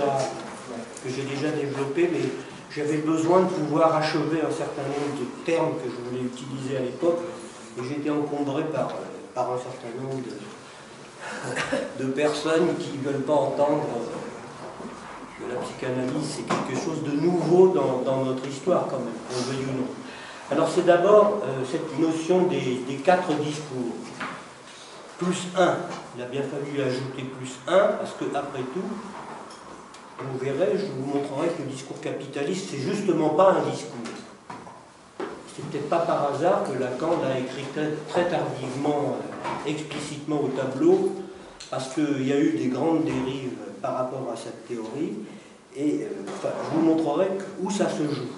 que j'ai déjà développé, mais j'avais besoin de pouvoir achever un certain nombre de termes que je voulais utiliser à l'époque, et j'étais encombré par un certain nombre de personnes qui ne veulent pas entendre que la psychanalyse c'est quelque chose de nouveau dans notre histoire quand même, qu'on veuille ou non. Alors c'est d'abord cette notion des 4 discours. Plus 1, il a bien fallu ajouter plus 1, parce que après tout, vous verrez, je vous montrerai que le discours capitaliste, c'est justement pas un discours. C'est peut-être pas par hasard que Lacan l'a écrit très tardivement, explicitement au tableau, parce qu'il y a eu des grandes dérives par rapport à cette théorie, et enfin, je vous montrerai où ça se joue.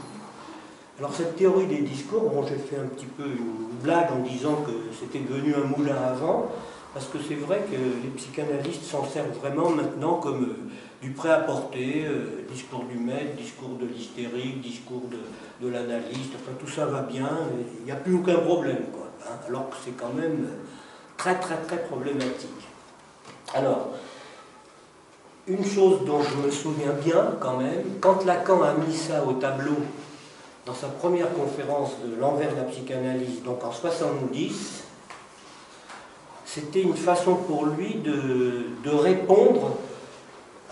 Alors cette théorie des discours, bon, j'ai fait un petit peu une blague en disant que c'était devenu un moulin à vent, parce que c'est vrai que les psychanalystes s'en servent vraiment maintenant comme du prêt-à-porter, discours du maître, discours de l'hystérique, discours de l'analyste, enfin tout ça va bien, il n'y a plus aucun problème, quoi, hein, alors que c'est quand même très problématique. Alors, une chose dont je me souviens bien quand même, quand Lacan a mis ça au tableau dans sa première conférence de l'envers de la psychanalyse, donc en 70, c'était une façon pour lui de répondre,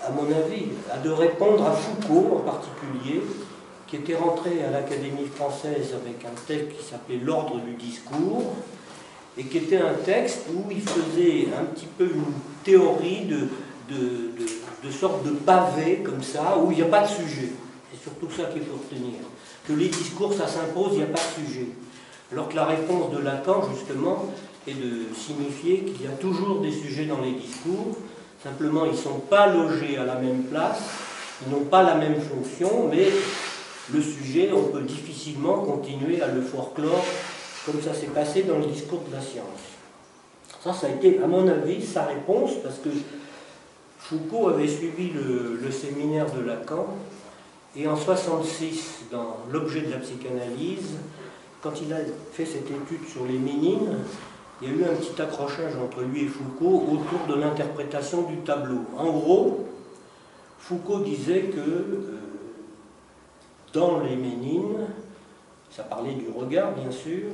à mon avis, de répondre à Foucault en particulier, qui était rentré à l'Académie française avec un texte qui s'appelait L'ordre du discours, et qui était un texte où il faisait un petit peu une théorie de sorte de pavé, comme ça, où il n'y a pas de sujet. C'est surtout ça qu'il faut retenir. Que les discours, ça s'impose, il n'y a pas de sujet. Alors que la réponse de Lacan, justement, est de signifier qu'il y a toujours des sujets dans les discours, simplement ils ne sont pas logés à la même place, ils n'ont pas la même fonction, mais le sujet, on peut difficilement continuer à le folklore comme ça s'est passé dans le discours de la science. Ça a été, à mon avis, sa réponse, parce que Foucault avait suivi le séminaire de Lacan, et en 66, dans l'objet de la psychanalyse, quand il a fait cette étude sur les ménines, il y a eu un petit accrochage entre lui et Foucault autour de l'interprétation du tableau. En gros, Foucault disait que dans les ménines, ça parlait du regard bien sûr,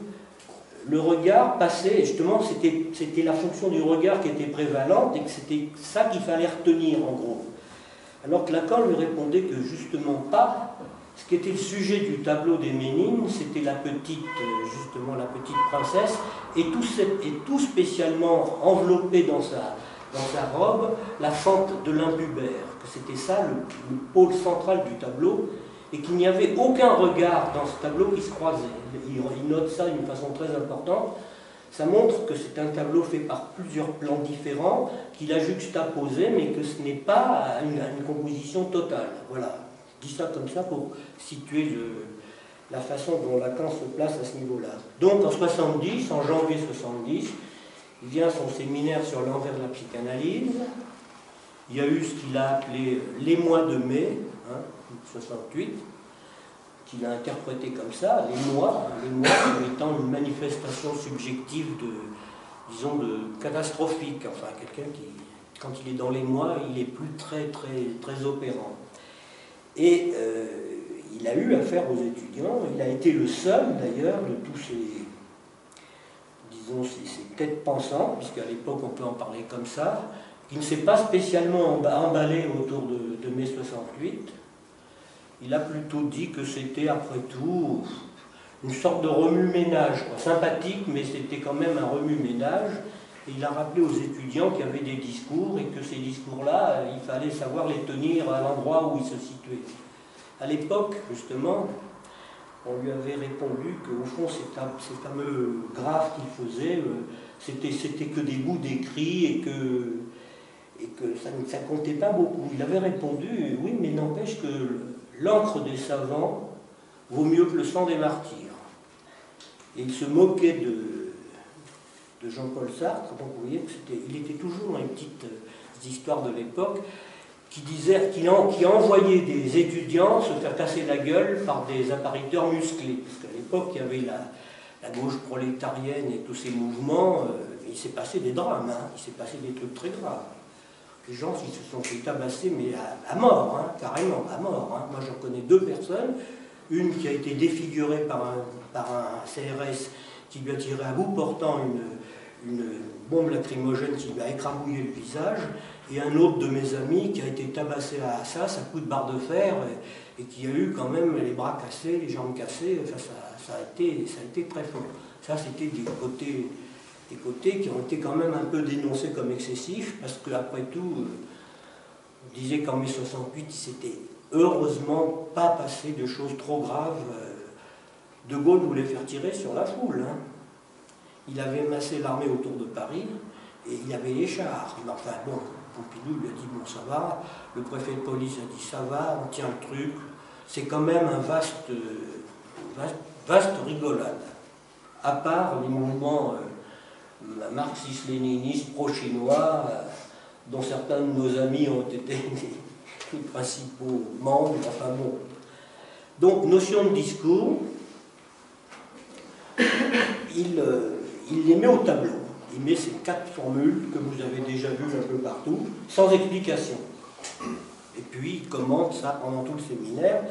le regard passait, justement c'était la fonction du regard qui était prévalente et que c'était ça qu'il fallait retenir en gros. Alors que Lacan lui répondait que justement pas, ce qui était le sujet du tableau des Ménines, c'était la petite princesse, et tout spécialement enveloppé dans sa robe, la fente de l'impubère, que c'était ça le pôle central du tableau, et qu'il n'y avait aucun regard dans ce tableau qui se croisait. Il note ça d'une façon très importante. Ça montre que c'est un tableau fait par plusieurs plans différents, qu'il a juxtaposé, mais que ce n'est pas une composition totale. Voilà, je dis ça comme ça pour situer la façon dont Lacan se place à ce niveau-là. Donc en 70, en janvier 70, il vient à son séminaire sur l'envers de la psychanalyse. Il y a eu ce qu'il a appelé les mois de mai, 68, qu'il a interprété comme ça, les mois comme étant une manifestation subjective de catastrophique, enfin quelqu'un qui, quand il est dans les mois, il est plus très opérant. Et il a eu affaire aux étudiants, il a été le seul d'ailleurs de tous ces têtes pensantes, puisqu'à l'époque on peut en parler comme ça, qui ne s'est pas spécialement emballé autour de mai 68. Il a plutôt dit que c'était, après tout, une sorte de remue-ménage, sympathique, mais c'était quand même un remue-ménage. Et il a rappelé aux étudiants qu'il y avait des discours et que ces discours-là, il fallait savoir les tenir à l'endroit où ils se situaient. À l'époque, justement, on lui avait répondu qu'au fond, ces fameux graphes qu'il faisait, c'était que des bouts d'écrits et que ça ne comptait pas beaucoup. Il avait répondu, oui, mais n'empêche que l'encre des savants vaut mieux que le sang des martyrs. Et il se moquait de Jean-Paul Sartre, donc vous voyez qu'il était toujours dans les petites histoires de l'époque, qui envoyait des étudiants se faire casser la gueule par des appariteurs musclés. Parce qu'à l'époque, il y avait la gauche prolétarienne et tous ces mouvements, il s'est passé des drames, il s'est passé des trucs très graves. Les gens ils se sont fait tabasser, mais à mort, hein, carrément, à mort. Hein. Moi, j'en connais 2 personnes. Une qui a été défigurée par un CRS qui lui a tiré à bout portant une bombe lacrymogène qui lui a écrabouillé le visage, et un autre de mes amis qui a été tabassé à Assas à coups de barre de fer et qui a eu quand même les bras cassés, les jambes cassées. Enfin, ça a été très fort. Ça, c'était des côtés qui ont été quand même un peu dénoncés comme excessifs, parce qu'après tout, on disait qu'en mai 68, il s'était heureusement pas passé de choses trop graves. De Gaulle voulait faire tirer sur la foule. Hein. Il avait massé l'armée autour de Paris, et il y avait les chars. Mais enfin bon, Pompidou lui a dit, bon ça va, le préfet de police a dit, ça va, on tient le truc. C'est quand même un vaste rigolade. À part les mouvements marxistes-léninistes pro-chinois, dont certains de nos amis ont été les principaux membres, enfin bon. Donc, notion de discours, il les met au tableau. Il met ces 4 formules que vous avez déjà vues un peu partout, sans explication. Et puis, il commente ça pendant tout le séminaire.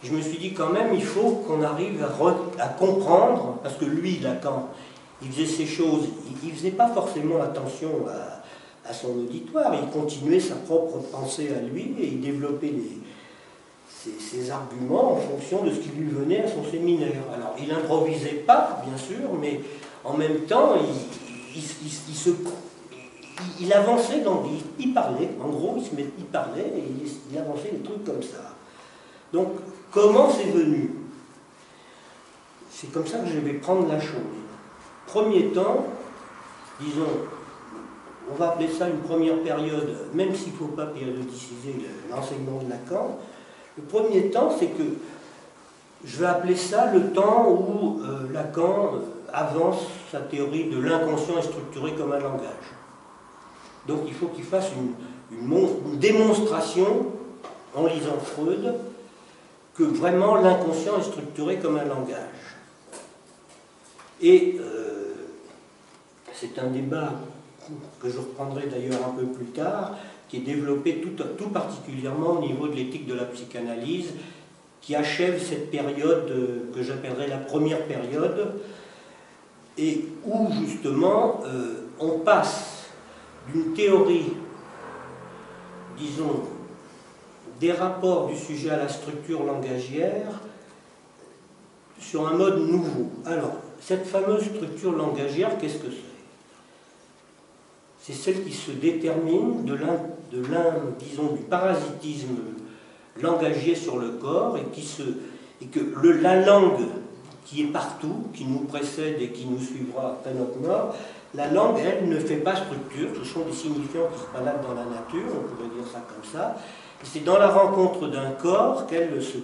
Je me suis dit quand même, il faut qu'on arrive à comprendre, parce que lui, Lacan, il faisait ces choses, il ne faisait pas forcément attention à son auditoire, il continuait sa propre pensée à lui et il développait ses arguments en fonction de ce qui lui venait à son séminaire. Alors, il n'improvisait pas, bien sûr, mais en même temps, il avançait, il parlait, en gros, il parlait et il avançait des trucs comme ça. Donc, comment c'est venu? C'est comme ça que je vais prendre la chose. Premier temps, disons, on va appeler ça une première période, même s'il ne faut pas périodiciser l'enseignement de Lacan. Le premier temps, c'est que je vais appeler ça le temps où Lacan avance sa théorie de l'inconscient est structuré comme un langage. Donc il faut qu'il fasse une démonstration, en lisant Freud, que vraiment l'inconscient est structuré comme un langage. Et c'est un débat que je reprendrai d'ailleurs un peu plus tard, qui est développé tout particulièrement au niveau de l'éthique de la psychanalyse, qui achève cette période que j'appellerais la première période, et où justement on passe d'une théorie, disons, des rapports du sujet à la structure langagière sur un mode nouveau. Alors, cette fameuse structure langagière, qu'est-ce que c'est? C'est celle qui se détermine disons, du parasitisme langagier sur le corps et que la langue qui est partout, qui nous précède et qui nous suivra après notre mort, la langue, elle, ne fait pas structure, ce sont des signifiants qui se baladent dans la nature, on pourrait dire ça comme ça, et c'est dans la rencontre d'un corps qu'elle se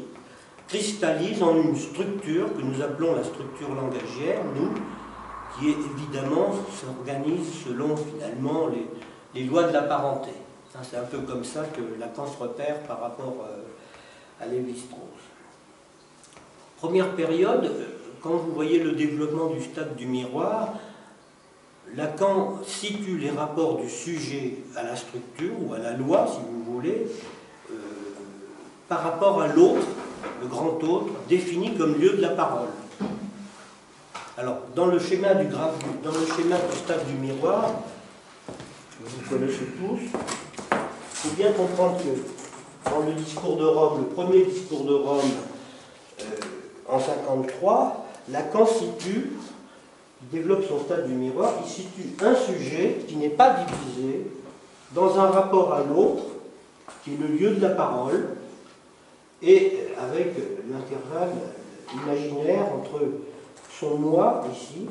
cristallise en une structure que nous appelons la structure langagière, nous, qui est évidemment s'organise selon finalement les lois de la parenté. C'est un peu comme ça que Lacan se repère par rapport à Lévi-Strauss. Première période, quand vous voyez le développement du stade du miroir, Lacan situe les rapports du sujet à la structure ou à la loi, si vous voulez, par rapport à l'autre, le grand autre, défini comme lieu de la parole. Alors, dans le schéma du stade du miroir, que vous connaissez tous, il faut bien comprendre que dans le discours de Rome, le premier discours de Rome, en 1953, Lacan développe son stade du miroir, il situe un sujet qui n'est pas divisé dans un rapport à l'autre, qui est le lieu de la parole, et avec l'intervalle imaginaire entre son moi, ici,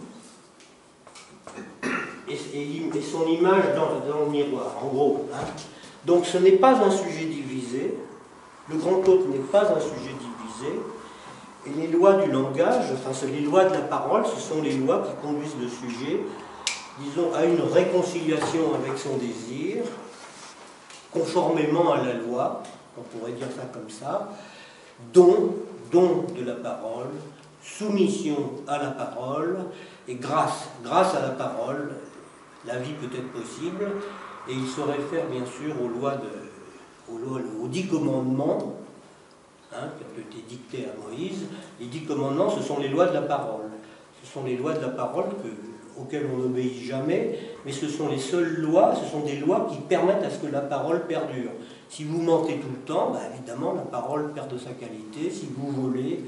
et son image dans le miroir, en gros. Hein. Donc ce n'est pas un sujet divisé, le grand autre n'est pas un sujet divisé, et les lois du langage, enfin les lois de la parole, ce sont les lois qui conduisent le sujet, disons, à une réconciliation avec son désir, conformément à la loi, on pourrait dire ça comme ça, don de la parole, soumission à la parole, et grâce à la parole, la vie peut être possible, et il se réfère bien sûr aux 10 commandements, hein, qui ont été dictés à Moïse. Les 10 commandements, ce sont les lois de la parole. Ce sont les lois de la parole auxquelles on n'obéit jamais, mais ce sont les seules lois, ce sont des lois qui permettent à ce que la parole perdure. Si vous mentez tout le temps, bah, évidemment, la parole perd de sa qualité. Si vous volez,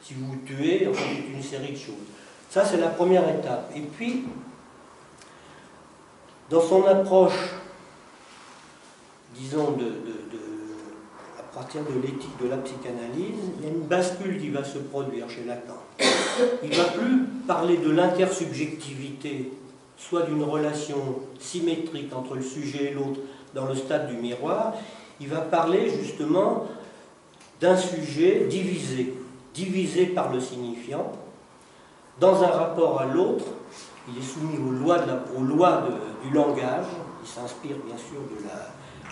si vous tuez, enfin, toute une série de choses. Ça, c'est la première étape. Et puis, dans son approche, disons, à partir de l'éthique de la psychanalyse, il y a une bascule qui va se produire chez Lacan. Il ne va plus parler de l'intersubjectivité, soit d'une relation symétrique entre le sujet et l'autre dans le stade du miroir. Il va parler justement d'un sujet divisé par le signifiant, dans un rapport à l'autre. Il est soumis aux lois du langage. Il s'inspire bien sûr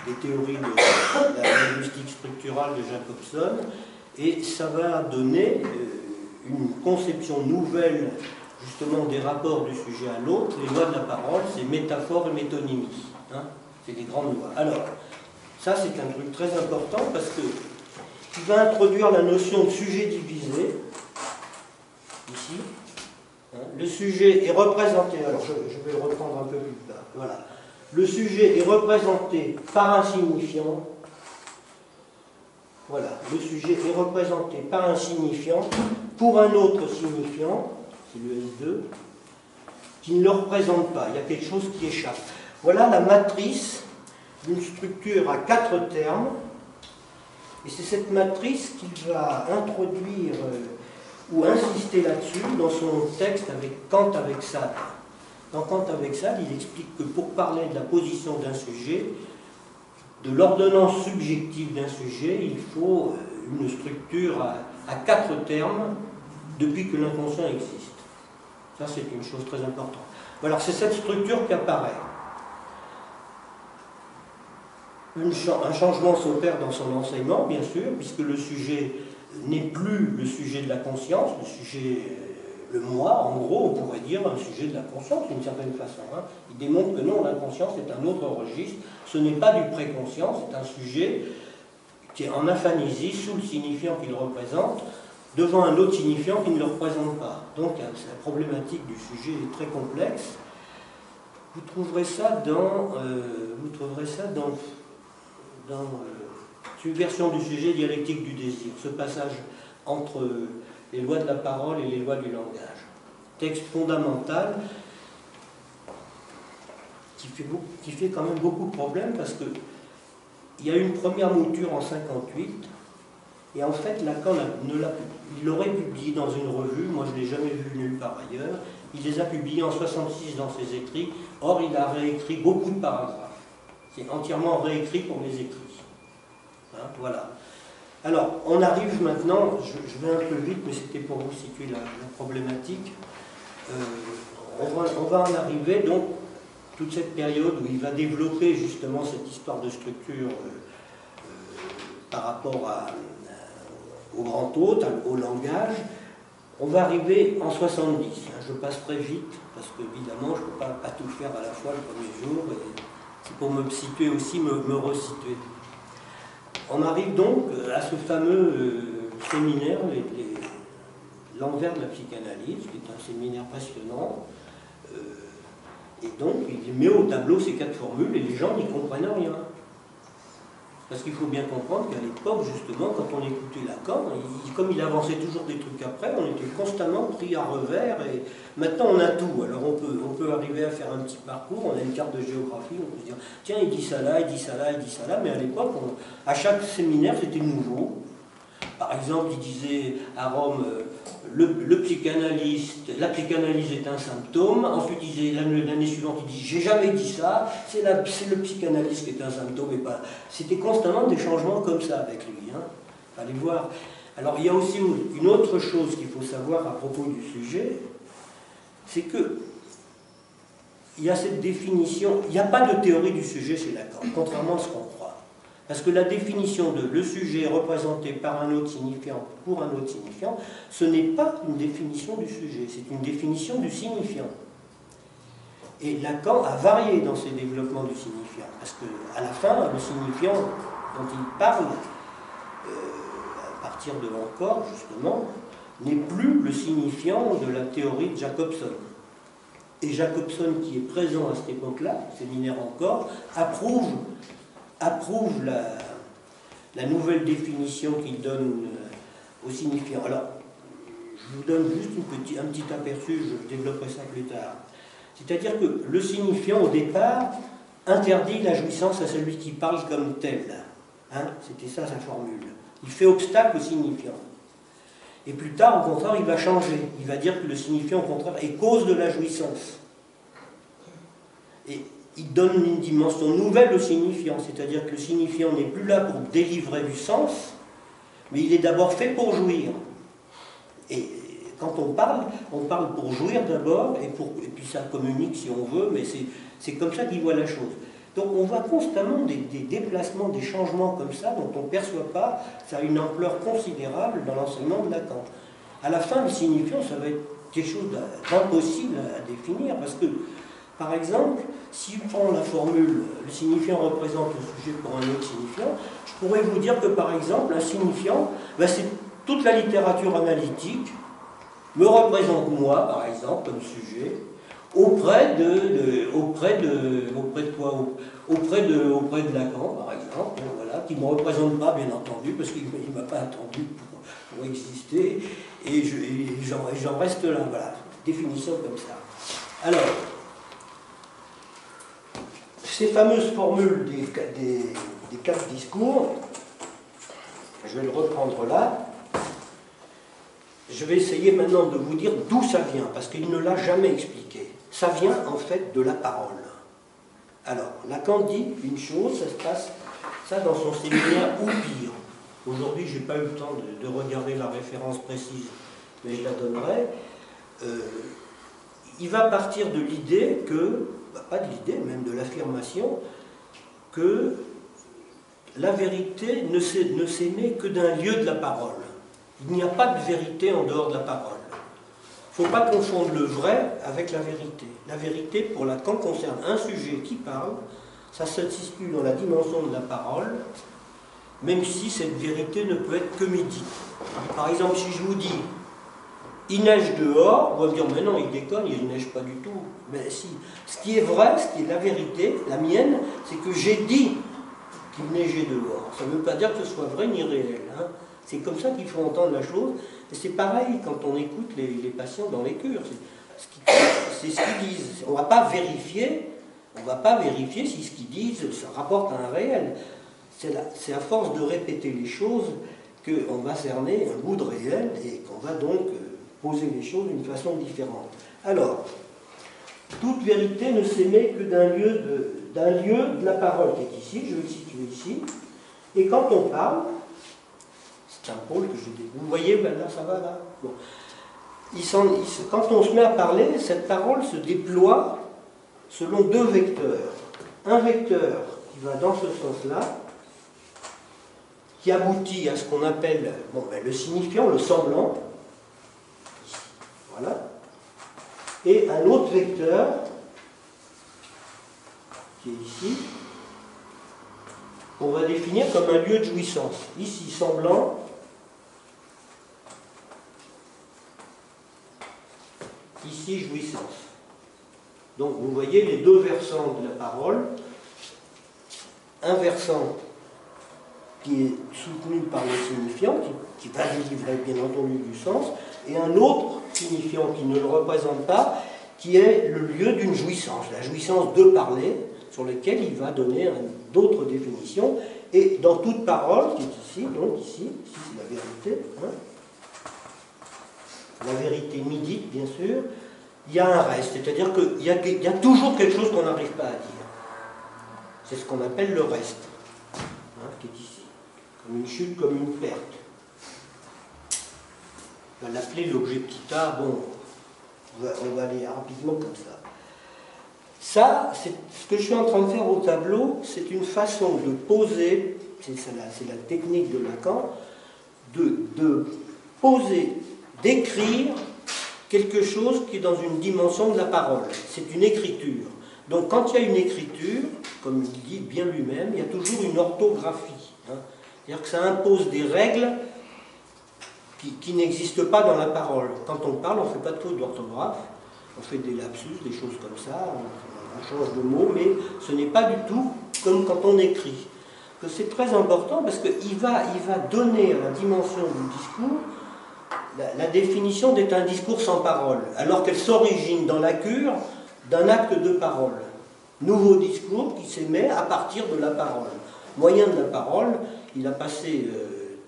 des théories de la linguistique structurale de Jacobson, et ça va donner une conception nouvelle justement des rapports du sujet à l'autre. Les lois de la parole, c'est métaphore et métonymie, hein, c'est des grandes lois. Alors, ça c'est un truc très important parce que il va introduire la notion de sujet divisé, ici. Hein, le sujet est représenté, alors je vais le reprendre un peu plus tard, voilà. Le sujet est représenté par un signifiant. Voilà, le sujet est représenté par un signifiant pour un autre signifiant, c'est le S2, qui ne le représente pas. Il y a quelque chose qui échappe. Voilà la matrice d'une structure à 4 termes. Et c'est cette matrice qu'il va introduire ou insister là-dessus dans son texte avec Kant avec Sade. Dans Kant avec Sade, il explique que pour parler de la position d'un sujet, de l'ordonnance subjective d'un sujet, il faut une structure à 4 termes depuis que l'inconscient existe. Ça, c'est une chose très importante. Alors, c'est cette structure qui apparaît. Un changement s'opère dans son enseignement, bien sûr, puisque le sujet n'est plus le sujet de la conscience, le moi, en gros, on pourrait dire un sujet de la conscience, d'une certaine façon. Hein. Il démontre que non, l'inconscient, c'est un autre registre. Ce n'est pas du préconscient, c'est un sujet qui est en aphanésie, sous le signifiant qu'il représente, devant un autre signifiant qui ne le représente pas. Donc, la problématique du sujet est très complexe. Vous trouverez ça dans Subversion du sujet, dialectique du désir, ce passage entre les lois de la parole et les lois du langage. Texte fondamental qui fait quand même beaucoup de problèmes parce qu'il y a eu une première mouture en 1958 et en fait Lacan il l'aurait publié dans une revue, moi je ne l'ai jamais vu nulle part ailleurs, il les a publiés en 1966 dans ses écrits, or il a réécrit beaucoup de paragraphes. C'est entièrement réécrit pour les écrits. Hein, voilà. Alors, on arrive maintenant, je vais un peu vite, mais c'était pour vous situer la problématique. On va en arriver, donc, toute cette période où il va développer justement cette histoire de structure par rapport au grand hôte, au langage. On va arriver en 70. Je passe très vite, parce qu'évidemment, je ne peux pas tout faire à la fois le premier jour. C'est pour me situer aussi, me resituer. On arrive donc à ce fameux séminaire, l'envers de la psychanalyse, qui est un séminaire passionnant. Et donc, il met au tableau ces 4 formules et les gens n'y comprennent rien. Parce qu'il faut bien comprendre qu'à l'époque, justement, quand on écoutait Lacan, comme il avançait toujours des trucs après, on était constamment pris à revers. Et maintenant, on a tout. Alors, on peut arriver à faire un petit parcours, on a une carte de géographie, on peut se dire, tiens, il dit ça là, il dit ça là, il dit ça là. Mais à l'époque, à chaque séminaire, c'était nouveau. Par exemple, il disait à Rome, le psychanalyste, la psychanalyse est un symptôme. Ensuite, il disait l'année suivante, il dit, j'ai jamais dit ça, c'est le psychanalyste qui est un symptôme et pas. C'était constamment des changements comme ça avec lui. Hein. Allez voir. Alors, il y a aussi une autre chose qu'il faut savoir à propos du sujet, c'est que il y a cette définition, il n'y a pas de théorie du sujet chez Lacan, contrairement à ce qu'on croit. Parce que la définition de le sujet représenté par un autre signifiant pour un autre signifiant, ce n'est pas une définition du sujet, c'est une définition du signifiant. Et Lacan a varié dans ses développements du signifiant, parce qu'à la fin, le signifiant dont il parle, à partir de Lacan, justement, n'est plus le signifiant de la théorie de Jacobson. Et Jacobson, qui est présent à cette époque-là, séminaire encore, approuve la nouvelle définition qu'il donne au signifiant. Alors, je vous donne juste un petit aperçu, je développerai ça plus tard. C'est-à-dire que le signifiant, au départ, interdit la jouissance à celui qui parle comme tel. Hein, c'était ça sa formule. Il fait obstacle au signifiant. Et plus tard, au contraire, il va changer. Il va dire que le signifiant, au contraire, est cause de la jouissance. Et il donne une dimension nouvelle au signifiant, c'est-à-dire que le signifiant n'est plus là pour délivrer du sens, mais il est d'abord fait pour jouir. Et quand on parle pour jouir d'abord, et puis ça communique si on veut, mais c'est comme ça qu'il voit la chose. Donc on voit constamment des déplacements, des changements comme ça, dont on ne perçoit pas, ça a une ampleur considérable dans l'enseignement de Lacan. À la fin, le signifiant, ça va être quelque chose d'impossible à définir, parce que, par exemple, si je prends la formule « le signifiant représente le sujet pour un autre signifiant », je pourrais vous dire que, par exemple, un signifiant, c'est toute la littérature analytique me représente moi, par exemple, comme sujet, auprès de Lacan, par exemple, voilà, qui ne me représente pas, bien entendu, parce qu'il ne m'a pas attendu pour exister, et j'en reste là, voilà, définition comme ça. Alors, ces fameuses formules des 4 discours, je vais le reprendre là. Je vais essayer maintenant de vous dire d'où ça vient, parce qu'il ne l'a jamais expliqué. Ça vient en fait de la parole. Alors, Lacan dit une chose, ça se passe, ça dans son séminaire ou pire. Aujourd'hui, je n'ai pas eu le temps de regarder la référence précise, mais je la donnerai. Il va partir de l'idée que, pas de l'idée, même de l'affirmation, que la vérité ne s'émet que d'un lieu de la parole. Il n'y a pas de vérité en dehors de la parole. Il ne faut pas confondre le vrai avec la vérité. La vérité, pour Lacan, concerne un sujet qui parle, ça se situe dans la dimension de la parole, même si cette vérité ne peut être que médite. Par exemple, si je vous dis « il neige dehors », vous allez me dire « mais non, il déconne, il ne neige pas du tout ». Mais si, ce qui est vrai, ce qui est la vérité, la mienne, c'est que j'ai dit qu'il neigeait dehors. Ça ne veut pas dire que ce soit vrai ni réel. Hein. C'est comme ça qu'il faut entendre la chose. Et c'est pareil quand on écoute les patients dans les cures. C'est ce qu'ils disent. On ne va pas vérifier si ce qu'ils disent ça rapporte à un réel. C'est à force de répéter les choses qu'on va cerner un bout de réel et qu'on va donc poser les choses d'une façon différente. Alors, toute vérité ne s'émet que d'un lieu de la parole qui est ici, je vais le situer ici. Et quand on parle, c'est un pôle que je dis. Vous voyez, ben là, ça va, là. Bon. Quand on se met à parler, cette parole se déploie selon 2 vecteurs. Un vecteur qui va dans ce sens-là, qui aboutit à ce qu'on appelle le signifiant, le semblant. Voilà. Et un autre vecteur, qui est ici, qu'on va définir comme un lieu de jouissance. Ici, semblant. Ici, jouissance. Donc, vous voyez les 2 versants de la parole. Un versant qui est soutenu par le signifiant, qui va délivrer bien entendu du sens, et un autre signifiant qui ne le représente pas, qui est le lieu d'une jouissance, la jouissance de parler, sur lequel il va donner d'autres définitions. Et dans toute parole, qui est ici, donc ici c'est la vérité, hein, la vérité médite, bien sûr, il y a un reste, c'est-à-dire qu'il y a toujours quelque chose qu'on n'arrive pas à dire. C'est ce qu'on appelle le reste, hein, qui est ici, comme une chute, comme une perte. On va l'appeler l'objet petit a, bon, on va aller rapidement comme ça. Ça, ce que je suis en train de faire au tableau, c'est une façon de poser, c'est la technique de Lacan, de poser, d'écrire quelque chose qui est dans une dimension de la parole. C'est une écriture. Donc quand il y a une écriture, comme il dit bien lui-même, il y a toujours une orthographie. Hein. C'est-à-dire que ça impose des règles qui n'existent pas dans la parole. Quand on parle, on ne fait pas de faute d'orthographe, on fait des lapsus, des choses comme ça, on change de mots, mais ce n'est pas du tout comme quand on écrit. C'est très important parce qu'il va donner à la dimension du discours la définition d'être un discours sans parole, alors qu'elle s'origine dans la cure d'un acte de parole. Nouveau discours qui s'émet à partir de la parole. Moyen de la parole, il a passé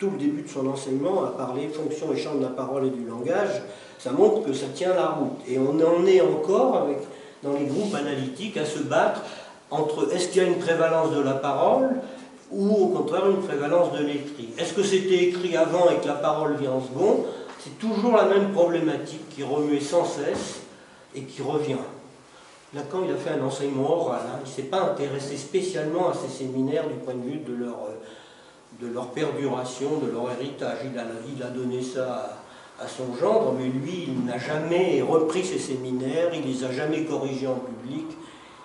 tout le début de son enseignement à parler fonction et champ de la parole et du langage. Ça montre que ça tient la route. Et on en est encore, dans les groupes analytiques, à se battre entre est-ce qu'il y a une prévalence de la parole ou au contraire une prévalence de l'écrit. Est-ce que c'était écrit avant et que la parole vient en second? C'est toujours la même problématique qui remue sans cesse et qui revient. Lacan, il a fait un enseignement oral, hein. Il ne s'est pas intéressé spécialement à ces séminaires du point de vue de leur perduration, de leur héritage. Il a donné ça à son gendre, mais lui, il n'a jamais repris ces séminaires, il ne les a jamais corrigés en public,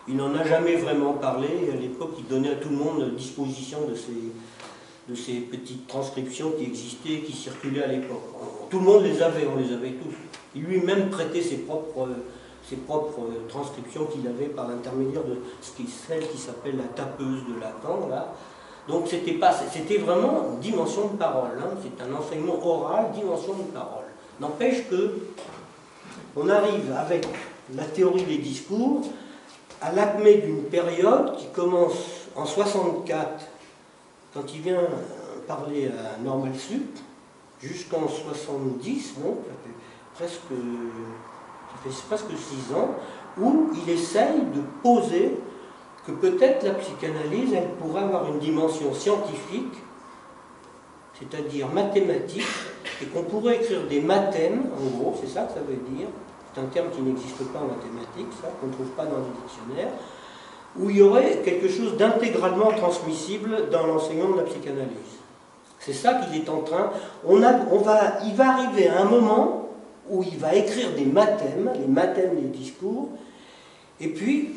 il n'en a jamais vraiment parlé. À l'époque, il donnait à tout le monde disposition de ces petites transcriptions qui existaient, qui circulaient à l'époque. Tout le monde les avait, on les avait tous. Il lui-même prêtait ses propres transcriptions qu'il avait par l'intermédiaire de celle qui s'appelle la tapeuse de Lacan, là. Donc c'était vraiment dimension de parole, hein. C'est un enseignement oral, dimension de parole. N'empêche que on arrive avec la théorie des discours à l'acmé d'une période qui commence en 64, quand il vient parler à Normal Sup, jusqu'en 70, donc ça fait presque 6 ans, où il essaye de poser que peut-être la psychanalyse, elle pourrait avoir une dimension scientifique, c'est-à-dire mathématique, et qu'on pourrait écrire des mathèmes, en gros, c'est ça que ça veut dire, c'est un terme qui n'existe pas en mathématiques, ça, qu'on ne trouve pas dans les dictionnaires, où il y aurait quelque chose d'intégralement transmissible dans l'enseignement de la psychanalyse. C'est ça qu'il est en train... Il va arriver à un moment où il va écrire des mathèmes, les mathèmes des discours, et puis,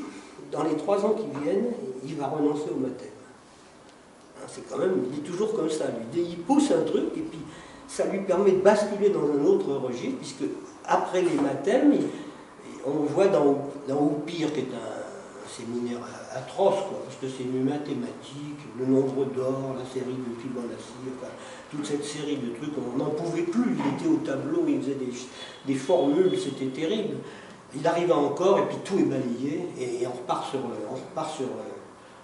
dans les 3 ans qui viennent, il va renoncer au mathème. C'est quand même, il est toujours comme ça, lui. Il pousse un truc, et puis ça lui permet de basculer dans un autre registre, puisque après les mathèmes, on voit dans Oupire, qui est un séminaire atroce, quoi, parce que c'est une mathématique, le nombre d'or, la série de Fibonacci, enfin, toute cette série de trucs, on n'en pouvait plus, il était au tableau, il faisait des formules, c'était terrible. Il arrive encore, et puis tout est balayé, et on repart sur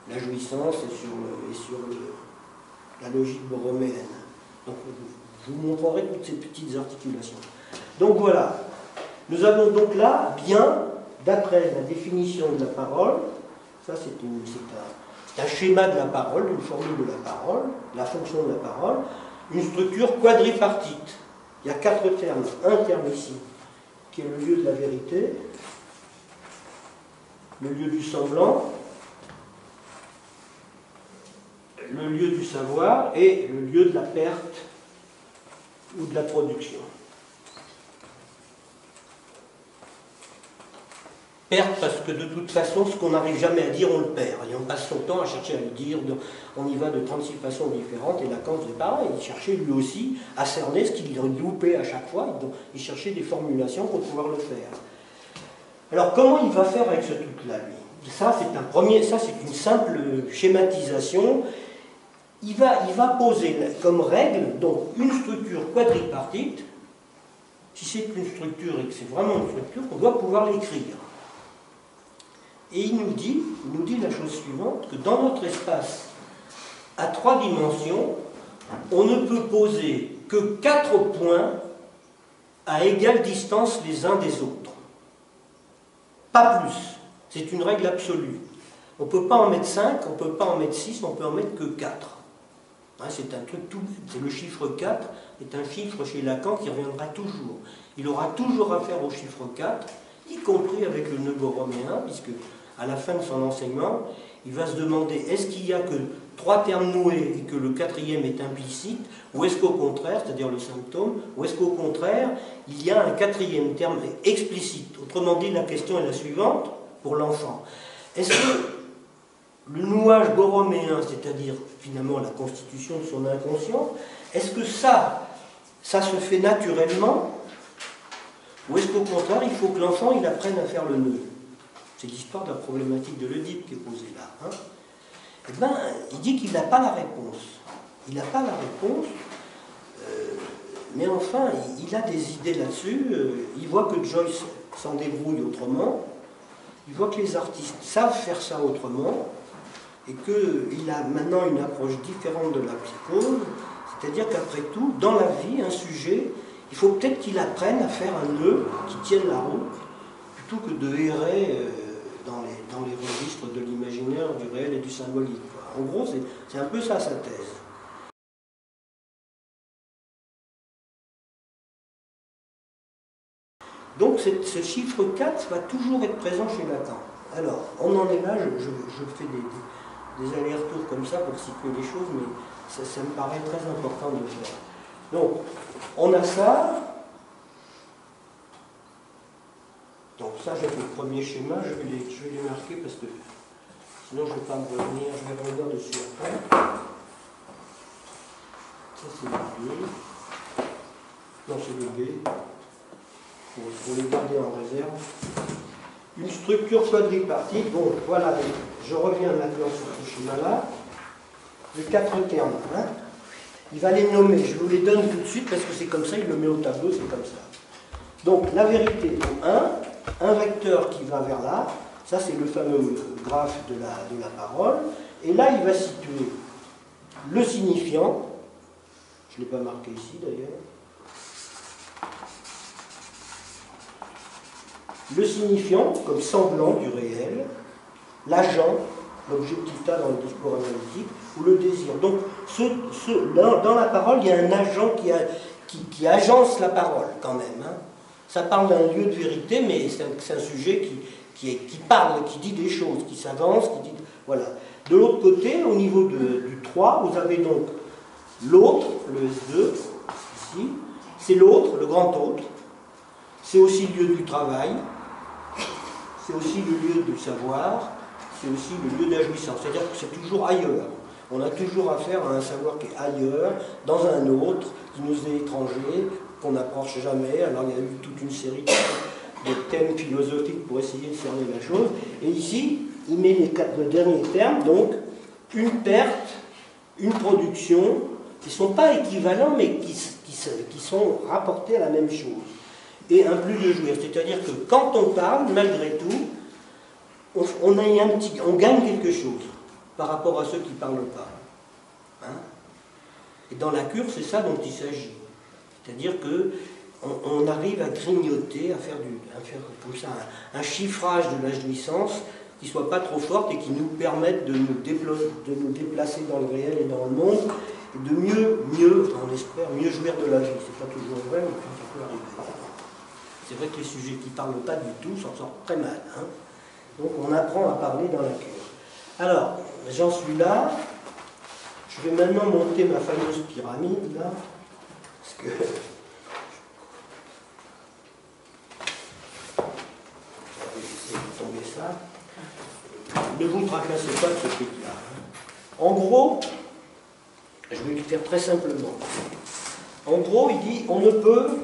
la jouissance et sur la logique borroméenne. Donc, je vous montrerai toutes ces petites articulations. Donc voilà, nous avons donc là, bien, d'après la définition de la parole, ça c'est un schéma de la parole, une formule de la parole, la fonction de la parole, une structure quadripartite. Il y a 4 termes, un terme ici, qui est le lieu de la vérité, le lieu du semblant, le lieu du savoir et le lieu de la perte ou de la production. Perte parce que de toute façon, ce qu'on n'arrive jamais à dire, on le perd. Et on passe son temps à chercher à le dire, on y va de 36 façons différentes, et Lacan faisait pareil, il cherchait lui aussi à cerner ce qu'il loupait à chaque fois, donc il cherchait des formulations pour pouvoir le faire. Alors comment il va faire avec ce truc-là, lui? Ça c'est une simple schématisation. Il va poser comme règle donc une structure quadripartite. Si c'est une structure et que c'est vraiment une structure, on doit pouvoir l'écrire. Et il nous dit la chose suivante, que dans notre espace à 3 dimensions, on ne peut poser que 4 points à égale distance les uns des autres. Pas plus. C'est une règle absolue. On ne peut pas en mettre 5, on ne peut pas en mettre 6, on peut en mettre que 4. Hein, c'est un truc c'est le chiffre 4 est un chiffre chez Lacan qui reviendra toujours. Il aura toujours affaire au chiffre 4, y compris avec le nœud borroméen, puisque à la fin de son enseignement, il va se demander est-ce qu'il n'y a que 3 termes noués et que le 4e est implicite, ou est-ce qu'au contraire, c'est-à-dire le symptôme, ou est-ce qu'au contraire, il y a un 4e terme explicite. Autrement dit, la question est la suivante pour l'enfant. est-ce que le nouage borroméen, c'est-à-dire finalement la constitution de son inconscient, est-ce que ça se fait naturellement, ou est-ce qu'au contraire, il faut que l'enfant il apprenne à faire le nœud? C'est l'histoire de la problématique de l'Oedipe qui est posée là. Hein. Eh bien, il dit qu'il n'a pas la réponse. Il n'a pas la réponse, mais enfin, il a des idées là-dessus. Il voit que Joyce s'en débrouille autrement. Il voit que les artistes savent faire ça autrement. Et qu'il a maintenant une approche différente de la psychose, c'est-à-dire qu'après tout, dans la vie, un sujet, il faut peut-être qu'il apprenne à faire un nœud qui tienne la route, plutôt que de errer dans les registres de l'imaginaire, du réel et du symbolique. En gros, c'est un peu ça sa thèse. Donc ce chiffre 4 va toujours être présent chez Lacan. Alors, on en est là, je fais des allers-retours comme ça pour situer les choses, mais ça me paraît très important de le faire. Donc, on a ça. Donc ça, j'ai fait le premier schéma, je vais les marquer parce que sinon je ne vais pas me revenir, je vais revenir dessus après. Ça, c'est le B. Non, c'est le B. Pour les garder en réserve. Une structure quadripartite. Bon, voilà, je reviens maintenant sur ce schéma-là. Les 4 termes. Hein. Il va les nommer. Je vous les donne tout de suite parce que c'est comme ça, il le met au tableau, c'est comme ça. Donc, la vérité, un vecteur qui va vers là. Ça, c'est le fameux graphe de la parole. Et là, il va situer le signifiant. Je ne l'ai pas marqué ici, d'ailleurs. Le signifiant, comme semblant du réel, l'agent, l'objectif-là dans le discours analytique, ou le désir. Donc, dans la parole, il y a un agent qui agence la parole, quand même. Hein. Ça parle d'un lieu de vérité, mais c'est un sujet qui parle, qui dit des choses, qui s'avance, qui dit... Voilà. De l'autre côté, au niveau du 3, vous avez donc l'autre, le S2, ici, c'est l'autre, le grand autre. C'est aussi le lieu du travail, c'est aussi le lieu du savoir, c'est aussi le lieu de la jouissance. C'est-à-dire que c'est toujours ailleurs. On a toujours affaire à un savoir qui est ailleurs, dans un autre, qui nous est étranger, qu'on n'approche jamais. Alors il y a eu toute une série de thèmes philosophiques pour essayer de cerner la chose. Et ici, il met le dernier terme, donc une perte, une production, qui ne sont pas équivalents, mais qui sont rapportés à la même chose. Et un plus de jouir. C'est-à-dire que quand on parle, malgré tout, on gagne quelque chose par rapport à ceux qui ne parlent pas. Hein? Et dans la cure, c'est ça dont il s'agit. C'est-à-dire qu'on arrive à grignoter, à faire comme ça un chiffrage de la jouissance qui ne soit pas trop forte et qui nous permette de nous déplacer dans le réel et dans le monde, et de mieux, on espère, mieux jouir de la vie. C'est pas toujours vrai, mais ça peut arriver. C'est vrai que les sujets qui ne parlent pas du tout s'en sortent très mal. Hein. Donc on apprend à parler dans la cure. Alors, j'en suis là. Je vais maintenant monter ma fameuse pyramide, là. Parce que... Je vais essayer de tomber ça. Ne vous tracassez pas de ce truc-là. En gros, je vais le faire très simplement. En gros, il dit, on ne peut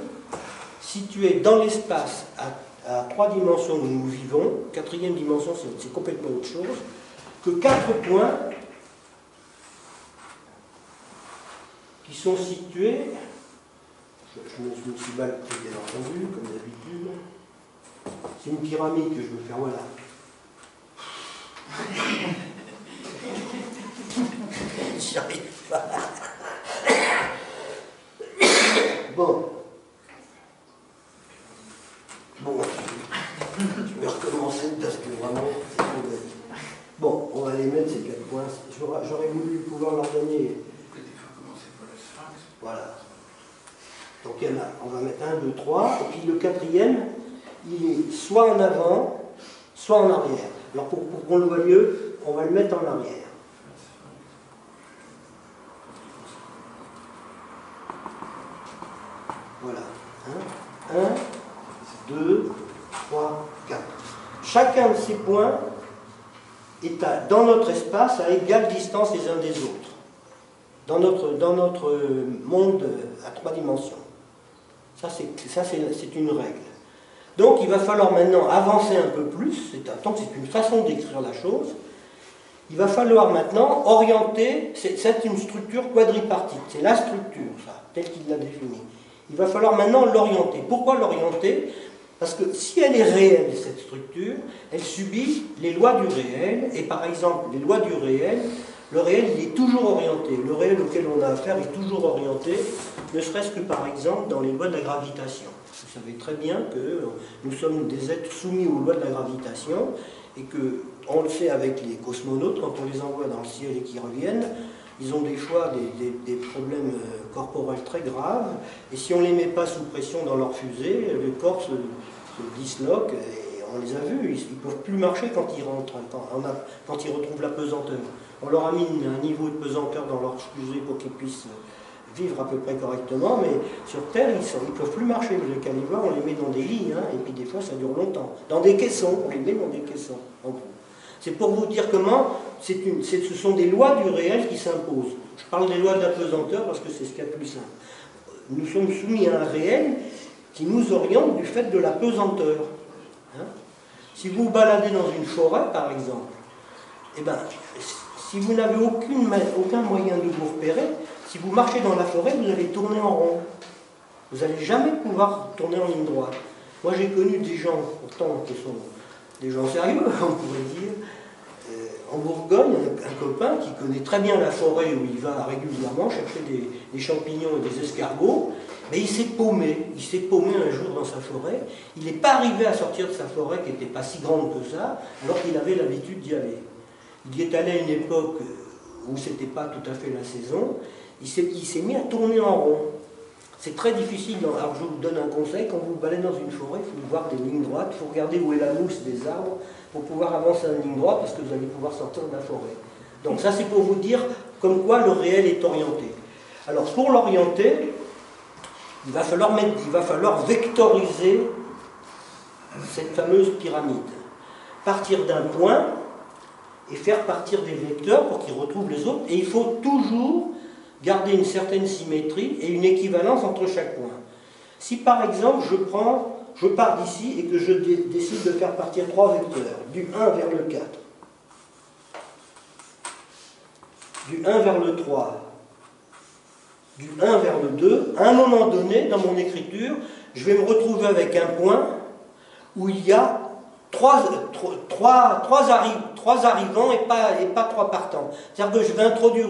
situé dans l'espace à 3 dimensions où nous vivons, 4e dimension c'est complètement autre chose, que 4 points qui sont situés, je me suis mal pris bien entendu, comme d'habitude, c'est une pyramide que je veux faire, voilà. J'y arrive pas. Bon, je vais recommencer parce que vraiment, c'est trop bête. Bon, on va les mettre ces 4 points. J'aurais voulu pouvoir leur donner. Voilà. Donc il y en a. On va mettre 1, 2, 3. Et puis le 4e, il est soit en avant, soit en arrière. Alors pour qu'on le voit mieux, on va le mettre en arrière. Voilà. 1, 2, 3, 4. Chacun de ces points est dans notre espace à égale distance les uns des autres, dans notre monde à 3 dimensions. Ça, c'est une règle. Donc, il va falloir maintenant avancer un peu plus, donc c'est une façon d'écrire la chose. Il va falloir maintenant orienter, c'est une structure quadripartite, c'est la structure, ça, telle qu'il l'a définie. Il va falloir maintenant l'orienter. Pourquoi l'orienter? Parce que si elle est réelle, cette structure, elle subit les lois du réel, et par exemple, les lois du réel, le réel, il est toujours orienté. Le réel auquel on a affaire est toujours orienté, ne serait-ce que par exemple dans les lois de la gravitation. Vous savez très bien que nous sommes des êtres soumis aux lois de la gravitation, et que, on le sait avec les cosmonautes, quand on les envoie dans le ciel et qu'ils reviennent, ils ont des fois des problèmes corporels très graves, et si on ne les met pas sous pression dans leur fusée, le corps se disloque, et on les a vus, ils ne peuvent plus marcher quand ils rentrent, quand ils retrouvent la pesanteur. On leur a mis un niveau de pesanteur dans leur fusée pour qu'ils puissent vivre à peu près correctement, mais sur Terre, ils ne peuvent plus marcher. Les calibres, on les met dans des lits, et puis des fois ça dure longtemps. Dans des caissons, on les met dans des caissons, en gros. C'est pour vous dire comment ce sont des lois du réel qui s'imposent. Je parle des lois de la pesanteur parce que c'est ce qu'il y a de plus simple. Nous sommes soumis à un réel qui nous oriente du fait de la pesanteur. Si vous vous baladez dans une forêt, par exemple, eh ben, si vous n'avez aucun moyen de vous repérer, si vous marchez dans la forêt, vous allez tourner en rond. Vous n'allez jamais pouvoir tourner en ligne droite. Moi, j'ai connu des gens, pourtant, qui sont des gens sérieux, on pourrait dire. En Bourgogne, un copain qui connaît très bien la forêt où il va régulièrement chercher des champignons et des escargots, mais il s'est paumé. Il s'est paumé un jour dans sa forêt. Il n'est pas arrivé à sortir de sa forêt qui n'était pas si grande que ça, alors qu'il avait l'habitude d'y aller. Il y est allé à une époque où ce n'était pas tout à fait la saison. Il s'est mis à tourner en rond. C'est très difficile. Alors je vous donne un conseil, quand vous baladez dans une forêt, il faut voir des lignes droites, il faut regarder où est la mousse des arbres pour pouvoir avancer en ligne droite parce que vous allez pouvoir sortir de la forêt. Donc ça c'est pour vous dire comme quoi le réel est orienté. Alors pour l'orienter, il va falloir vectoriser cette fameuse pyramide. Partir d'un point et faire partir des vecteurs pour qu'ils retrouvent les autres. Et il faut toujours garder une certaine symétrie et une équivalence entre chaque point. Si par exemple je pars d'ici et que je décide de faire partir 3 vecteurs, du 1 vers le 4, du 1 vers le 3, du 1 vers le 2, à un moment donné, dans mon écriture, je vais me retrouver avec un point où il y a 3 arrivants et pas 3 partants. C'est-à-dire que je vais introduire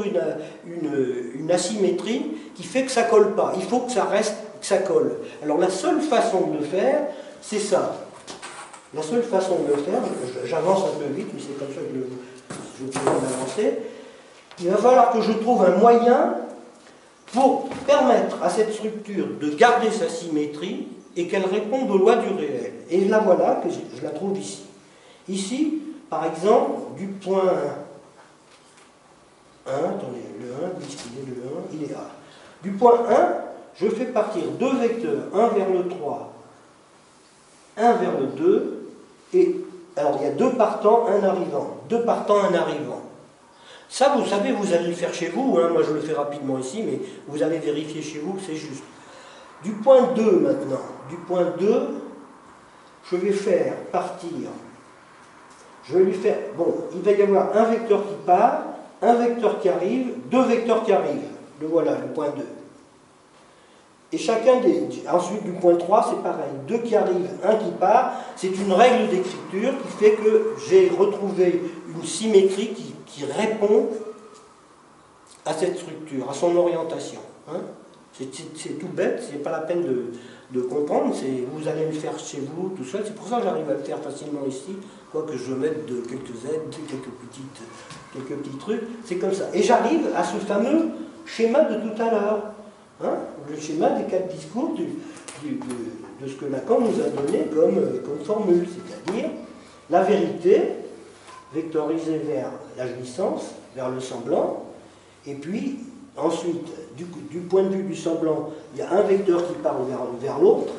une asymétrie qui fait que ça ne colle pas. Il faut que ça reste, que ça colle. Alors la seule façon de le faire, c'est ça. La seule façon de le faire, j'avance un peu vite, mais c'est comme ça que je peux avancer. Il va falloir que je trouve un moyen pour permettre à cette structure de garder sa symétrie et qu'elle réponde aux lois du réel. Et la voilà, que je la trouve ici. Ici, par exemple, du point 1, attendez, le 1, puisqu'il est le 1, il est A. Du point 1, je fais partir 2 vecteurs, 1 vers le 3, 1 vers le 2, et alors il y a 2 partants, 1 arrivant. 2 partants, 1 arrivant. Ça, vous savez, vous allez le faire chez vous, moi je le fais rapidement ici, mais vous allez vérifier chez vous que c'est juste. Du point 2 maintenant, du point 2, je vais faire partir, je vais lui faire, bon, il va y avoir un vecteur qui part, un vecteur qui arrive, 2 vecteurs qui arrivent. Le voilà, le point 2. Et chacun ensuite du point 3, c'est pareil, 2 qui arrivent, 1 qui part, c'est une règle d'écriture qui fait que j'ai retrouvé une symétrie qui répond à cette structure, à son orientation. C'est tout bête, c'est pas la peine de comprendre, vous allez le faire chez vous tout seul, c'est pour ça que j'arrive à le faire facilement ici, quoique je mette quelques aides, quelques petits trucs, c'est comme ça. Et j'arrive à ce fameux schéma de tout à l'heure, le schéma des 4 discours de ce que Lacan nous a donné comme formule, c'est-à-dire la vérité vectorisée vers la jouissance, vers le semblant, et puis ensuite, du point de vue du semblant, il y a un vecteur qui part vers l'autre,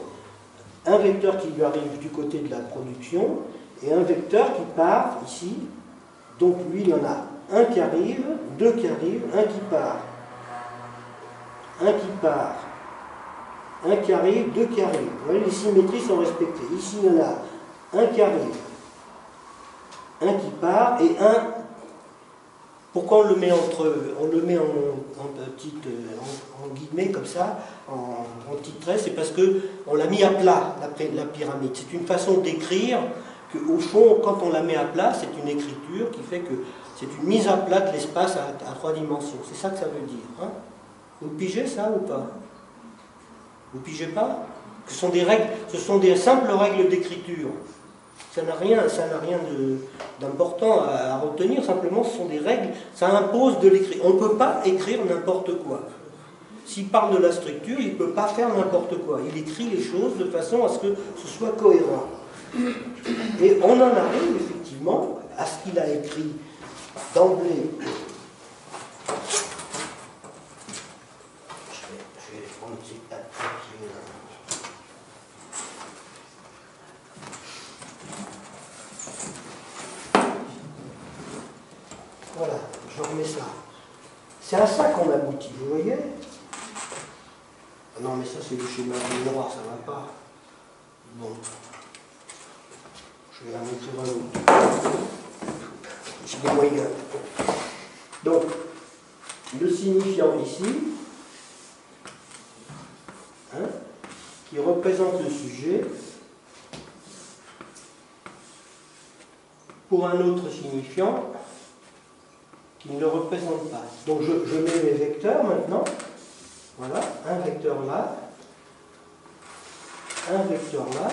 un vecteur qui lui arrive du côté de la production, et un vecteur qui part ici Donc lui, il y en a un qui arrive, deux qui arrivent, un qui part. Un qui part. Un qui arrive, deux qui arrivent. Vous voyez, les symétries sont respectées. Ici, il y en a un qui arrive, un qui part, et un... Pourquoi on le met on le met en guillemets comme ça, en petits traits, c'est parce qu'on l'a mis à plat, la pyramide. C'est une façon d'écrire qu'au fond, quand on la met à plat, c'est une écriture qui fait que c'est une mise à plat de l'espace à 3 dimensions. C'est ça que ça veut dire. Hein? Vous pigez ça ou pas? Vous pigez pas? Ce sont des règles, ce sont des simples règles d'écriture. Ça n'a rien d'important à retenir, simplement ce sont des règles, ça impose de l'écrire. On ne peut pas écrire n'importe quoi. S'il parle de la structure, il ne peut pas faire n'importe quoi. Il écrit les choses de façon à ce que ce soit cohérent. Et on en arrive effectivement à ce qu'il a écrit d'emblée. Je vais prendre ces papiers là. Voilà, je remets ça. C'est à ça qu'on aboutit, vous voyez? Non, mais ça, c'est le schéma du miroir, ça ne va pas. Bon. Je vais en écrire un autre. J'ai des moyens. Donc, le signifiant ici, hein, qui représente le sujet, pour un autre signifiant, qui ne le représente pas. Donc je mets mes vecteurs maintenant. Voilà, un vecteur là, un vecteur là,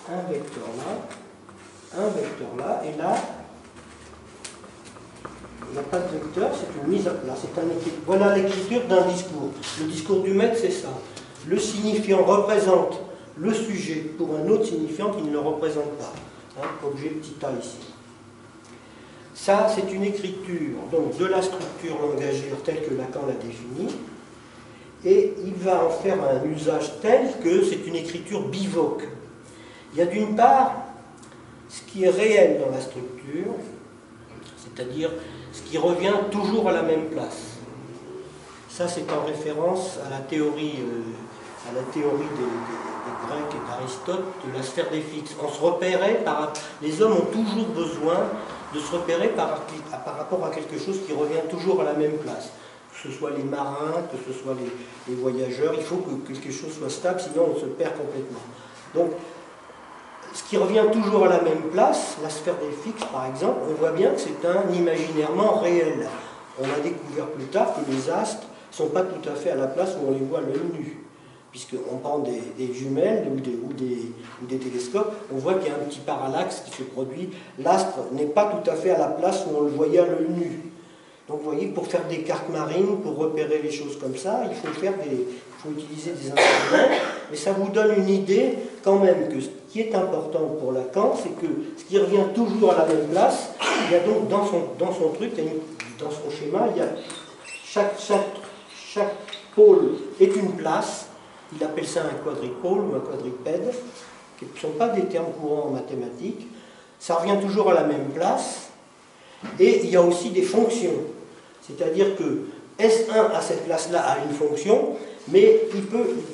un vecteur là, un vecteur là, et là, il n'y a pas de vecteur, c'est une mise à plat, c'est un équilibre. Voilà l'écriture d'un discours. Le discours du maître, c'est ça. Le signifiant représente le sujet pour un autre signifiant qui ne le représente pas. Hein, objet petit a ici. Ça, c'est une écriture donc, de la structure langagère telle que Lacan l'a définie, et il va en faire un usage tel que c'est une écriture bivoque. Il y a d'une part ce qui est réel dans la structure, c'est-à-dire ce qui revient toujours à la même place. Ça, c'est en référence à la théorie des Grecs et d'Aristote de la sphère des fixes. On se repérait les hommes ont toujours besoin de se repérer par rapport à quelque chose qui revient toujours à la même place. Que ce soit les marins, que ce soit les voyageurs, il faut que quelque chose soit stable, sinon on se perd complètement. Donc, ce qui revient toujours à la même place, la sphère des fixes par exemple, on voit bien que c'est un imaginairement réel. On a découvert plus tard que les astres ne sont pas tout à fait à la place où on les voit à l'œil nu. Puisqu'on prend des jumelles ou des télescopes, on voit qu'il y a un petit parallaxe qui se produit. L'astre n'est pas tout à fait à la place où on le voyait à l'œil nu. Donc vous voyez, pour faire des cartes marines, pour repérer les choses comme ça, il faut utiliser des instruments, mais ça vous donne une idée quand même que ce qui est important pour Lacan, c'est que ce qui revient toujours à la même place, il y a donc dans son truc, dans son schéma, il y a chaque pôle est une place. Il appelle ça un quadripôle ou un quadrupède, qui ne sont pas des termes courants en mathématiques. Ça revient toujours à la même place. Et il y a aussi des fonctions. C'est-à-dire que S1 à cette place-là a une fonction, mais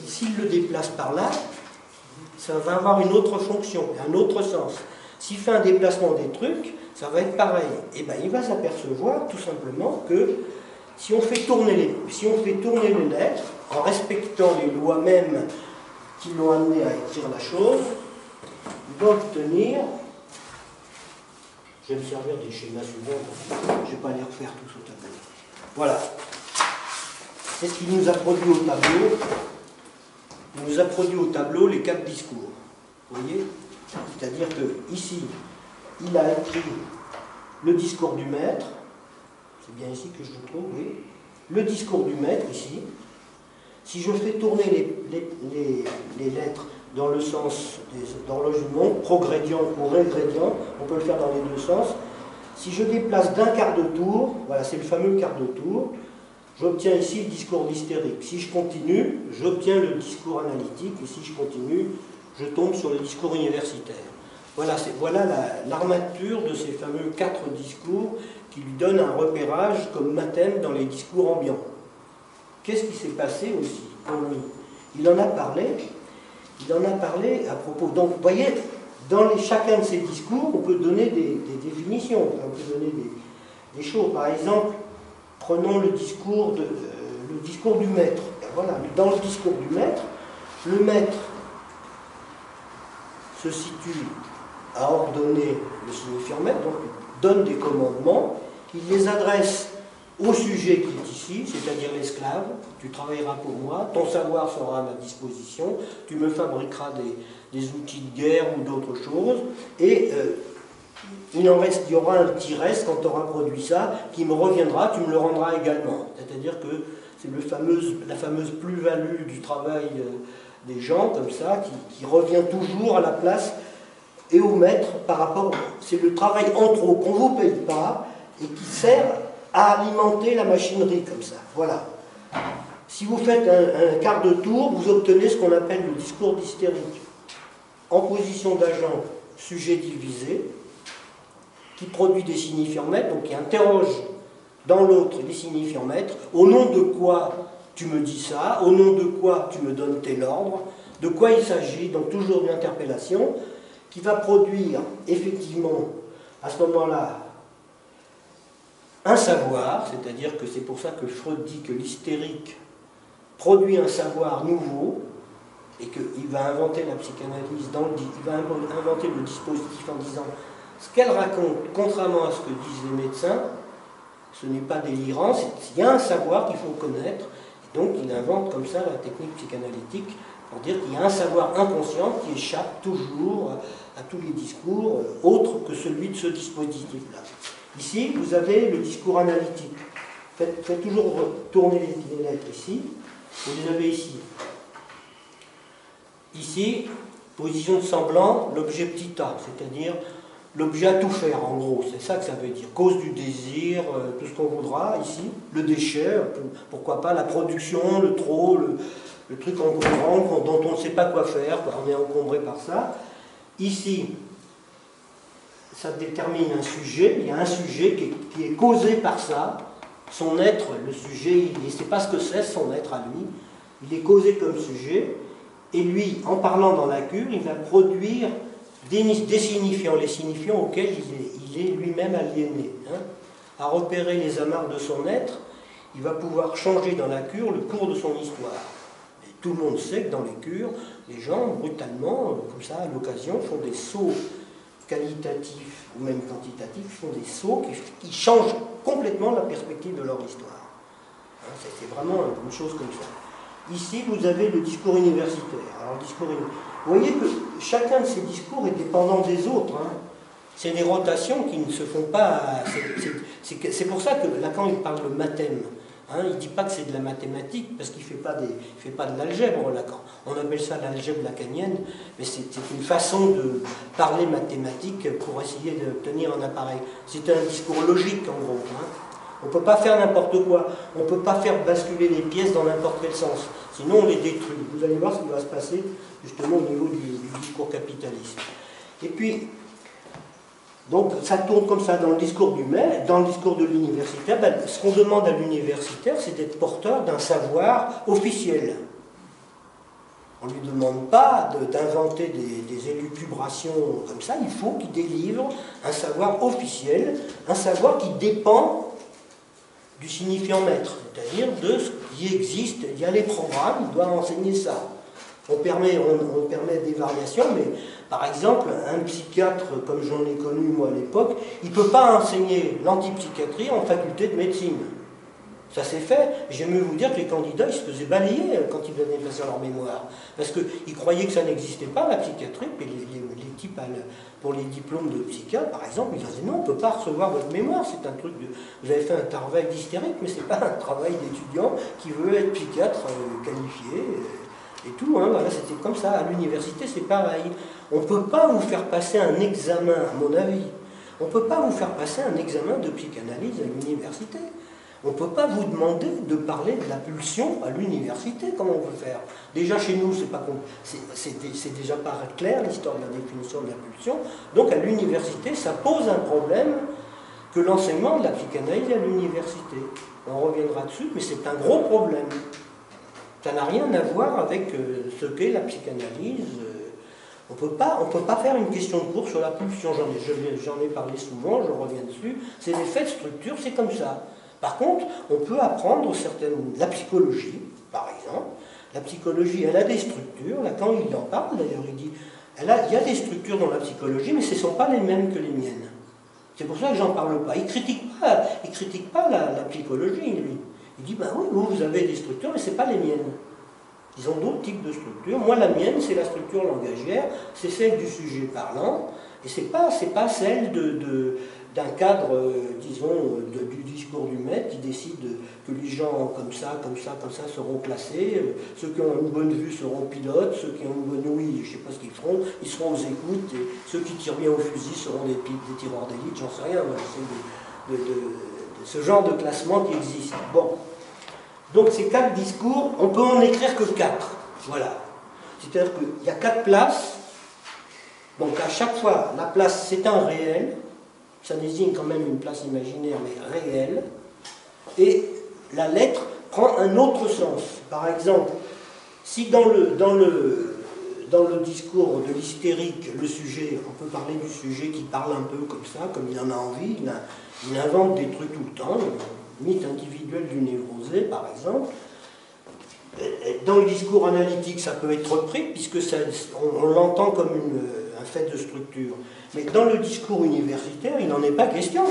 s'il le déplace par là, ça va avoir une autre fonction, un autre sens. S'il fait un déplacement des trucs, ça va être pareil. Et bien il va s'apercevoir tout simplement que si on fait tourner les lettres, en respectant les lois mêmes qui l'ont amené à écrire la chose, il va obtenir, je vais me servir des schémas suivants, je ne vais pas les refaire tous au tableau. Voilà. C'est ce qu'il nous a produit au tableau. Il nous a produit au tableau les 4 discours. Vous voyez? C'est-à-dire que ici, il a écrit le discours du maître. C'est bien ici que je le trouve, oui. Le discours du maître, ici. Si je fais tourner les lettres dans le sens d'horlogements, progrédient ou régrédient, on peut le faire dans les deux sens. Si je déplace d'un quart de tour, voilà, c'est le fameux quart de tour, j'obtiens ici le discours hystérique. Si je continue, j'obtiens le discours analytique, et si je continue, je tombe sur le discours universitaire. Voilà l'armature de ces fameux 4 discours qui lui donnent un repérage comme mathème dans les discours ambiants. Qu'est-ce qui s'est passé aussi pour lui? Il en a parlé à propos. Donc, vous voyez, dans chacun de ces discours, on peut donner des définitions, on peut donner des choses. Par exemple, prenons le discours du maître. Et voilà, dans le discours du maître, le maître se situe à ordonner le signifiant maître, donc il donne des commandements, il les adresse au sujet qui est ici, c'est-à-dire l'esclave. Tu travailleras pour moi, ton savoir sera à ma disposition, tu me fabriqueras des outils de guerre ou d'autres choses, et il y aura un petit reste quand tu auras produit ça, qui me reviendra, tu me le rendras également. C'est-à-dire que c'est la fameuse plus-value du travail des gens, comme ça, qui revient toujours à la place et au maître par rapport. C'est le travail en trop qu'on ne vous paye pas et qui sert à alimenter la machinerie comme ça. Voilà. Si vous faites un quart de tour, vous obtenez ce qu'on appelle le discours d'hystérique. En position d'agent, sujet divisé, qui produit des signifiants maîtres, donc qui interroge dans l'autre les signifiants maîtres. Au nom de quoi tu me dis ça? Au nom de quoi tu me donnes tel ordre? De quoi il s'agit? Donc toujours une interpellation qui va produire effectivement à ce moment-là un savoir, c'est-à-dire que c'est pour ça que Freud dit que l'hystérique produit un savoir nouveau et qu'il va inventer la psychanalyse, il va inventer le dispositif en disant ce qu'elle raconte, contrairement à ce que disent les médecins, ce n'est pas délirant, il y a un savoir qu'il faut connaître, et donc il invente comme ça la technique psychanalytique pour dire qu'il y a un savoir inconscient qui échappe toujours à tous les discours autres que celui de ce dispositif-là. Ici, vous avez le discours analytique. Faites toujours tourner les lettres ici. Vous les avez ici. Ici, position de semblant, l'objet petit a, c'est-à-dire l'objet à tout faire, en gros. C'est ça que ça veut dire. Cause du désir, tout ce qu'on voudra ici. Le déchet, pourquoi pas, la production, le trop, le truc encombrant dont on ne sait pas quoi faire, on est encombré par ça. Ici, ça détermine un sujet, il y a un sujet qui est causé par ça, son être, le sujet, il ne sait pas ce que c'est, son être à lui, il est causé comme sujet, et lui, en parlant dans la cure, il va produire des signifiants, les signifiants auxquels il est lui-même aliéné. Hein. À repérer les amarres de son être, il va pouvoir changer dans la cure le cours de son histoire. Et tout le monde sait que dans les cures, les gens, brutalement, comme ça, à l'occasion, font des sauts qualitatifs ou même quantitatifs, font des sauts qui changent complètement la perspective de leur histoire. Hein, c'est vraiment une chose comme ça. Ici, vous avez le discours universitaire. Alors, vous voyez que chacun de ces discours est dépendant des autres. Hein. C'est des rotations qui ne se font pas... C'est pour ça que Lacan il parle de mathème. Hein, il ne dit pas que c'est de la mathématique, parce qu'il ne fait pas de l'algèbre, Lacan. On appelle ça l'algèbre lacanienne, mais c'est une façon de parler mathématique pour essayer d'obtenir un appareil. C'est un discours logique, en gros. Hein. On ne peut pas faire n'importe quoi. On ne peut pas faire basculer les pièces dans n'importe quel sens. Sinon, on les détruit. Vous allez voir ce qui va se passer, justement, au niveau du discours capitaliste. Et puis, donc, ça tourne comme ça dans le discours du maître, dans le discours de l'universitaire. Ben, ce qu'on demande à l'universitaire, c'est d'être porteur d'un savoir officiel. On ne lui demande pas d'inventer des élucubrations comme ça. Il faut qu'il délivre un savoir officiel, un savoir qui dépend du signifiant maître, c'est-à-dire de ce qui existe. Il y a les programmes, il doit enseigner ça. On permet des variations, mais par exemple, un psychiatre, comme j'en ai connu moi à l'époque, il ne peut pas enseigner l'antipsychiatrie en faculté de médecine. Ça s'est fait. J'aime mieux vous dire que les candidats, ils se faisaient balayer quand ils venaient passer leur mémoire. Parce qu'ils croyaient que ça n'existait pas, la psychiatrie, puis les types, pour les diplômes de psychiatre, par exemple, ils disaient non, on ne peut pas recevoir votre mémoire, c'est un truc de... Vous avez fait un travail d'hystérique, mais ce n'est pas un travail d'étudiant qui veut être psychiatre qualifié. Et tout, hein, voilà, c'était comme ça. À l'université, c'est pareil. On ne peut pas vous faire passer un examen, à mon avis. On ne peut pas vous faire passer un examen de psychanalyse à l'université. On ne peut pas vous demander de parler de la pulsion à l'université, comment on peut faire. Déjà chez nous, c'est déjà pas clair l'histoire de la définition de la pulsion. Donc à l'université, ça pose un problème que l'enseignement de la psychanalyse à l'université. On reviendra dessus, mais c'est un gros problème. Ça n'a rien à voir avec ce qu'est la psychanalyse. On ne peut pas faire une question de cours sur la pulsion. J'en ai parlé souvent, je reviens dessus. C'est des faits de structure, c'est comme ça. Par contre, on peut apprendre la psychologie, par exemple. La psychologie, elle a des structures. Lacan, il en parle d'ailleurs, il dit il y a des structures dans la psychologie, mais ce ne sont pas les mêmes que les miennes. C'est pour ça que j'en parle pas. Il critique pas la psychologie, lui. Il dit, ben oui, vous avez des structures, mais ce n'est pas les miennes. Ils ont d'autres types de structures. Moi, la mienne, c'est la structure langagière, c'est celle du sujet parlant, et ce n'est pas celle d'un cadre, disons, du discours du maître qui décide que les gens comme ça seront classés, ceux qui ont une bonne vue seront pilotes, ceux qui ont une bonne ouïe, je ne sais pas ce qu'ils feront, ils seront aux écoutes, et ceux qui tirent bien au fusil seront des tireurs d'élite, j'en sais rien, moi, je sais de ce genre de classement qui existe. Bon. Donc ces 4 discours, on peut en écrire que 4. Voilà. C'est-à-dire qu'il y a 4 places. Donc à chaque fois, la place c'est un réel. Ça désigne quand même une place imaginaire, mais réelle. Et la lettre prend un autre sens. Par exemple, si dans le discours de l'hystérique, le sujet, on peut parler du sujet qui parle un peu comme ça, comme il en a envie, il invente des trucs tout le temps, mythe individuel du névrosé, par exemple. Dans le discours analytique, ça peut être repris, puisque on l'entend comme un fait de structure. Mais dans le discours universitaire, il n'en est pas question.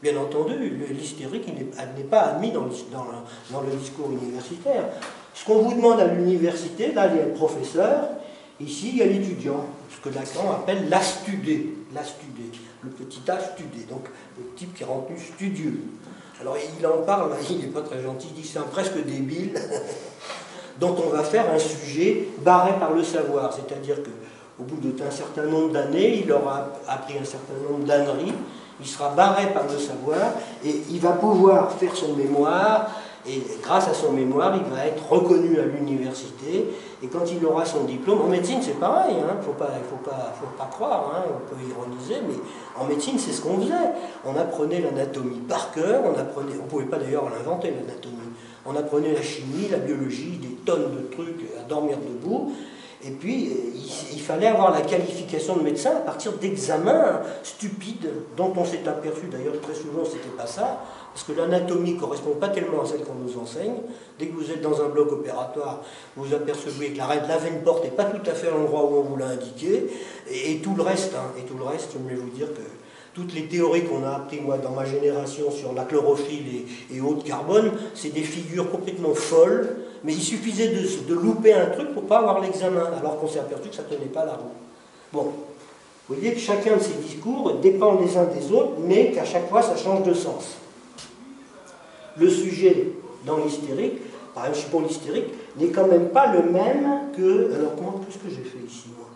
Bien entendu, l'hystérique n'est pas admis dans le discours universitaire. Ce qu'on vous demande à l'université, là, il y a le professeur, ici, il y a l'étudiant, ce que Lacan appelle l'astudé, le petit astudé, donc le type qui est rendu studieux. Alors il en parle, il n'est pas très gentil, il dit c'est un presque débile, dont on va faire un sujet barré par le savoir, c'est-à-dire qu'au bout d'un certain nombre d'années, il aura appris un certain nombre d'âneries, il sera barré par le savoir, et il va pouvoir faire son mémoire, et grâce à son mémoire, il va être reconnu à l'université, et quand il aura son diplôme, en médecine c'est pareil, hein, faut pas croire, hein, on peut ironiser, mais en médecine c'est ce qu'on faisait. On apprenait l'anatomie par cœur, on ne pouvait pas d'ailleurs l'inventer l'anatomie, on apprenait la chimie, la biologie, des tonnes de trucs à dormir debout, et puis il fallait avoir la qualification de médecin à partir d'examens stupides, dont on s'est aperçu, d'ailleurs très souvent c'était pas ça, parce que l'anatomie ne correspond pas tellement à celle qu'on nous enseigne. Dès que vous êtes dans un bloc opératoire, vous vous apercevez que la veine porte n'est pas tout à fait à l'endroit où on vous l'a indiqué, et tout le reste, je voulais vous dire que toutes les théories qu'on a apprises, moi, dans ma génération, sur la chlorophylle et haut de carbone, c'est des figures complètement folles, mais il suffisait de louper un truc pour ne pas avoir l'examen, alors qu'on s'est aperçu que ça ne tenait pas la route. Bon, vous voyez que chacun de ces discours dépend les uns des autres, mais qu'à chaque fois, ça change de sens. Le sujet dans l'hystérique, par exemple pour l'hystérique, n'est quand même pas le même que... Alors qu'est-ce que j'ai fait ici, moi?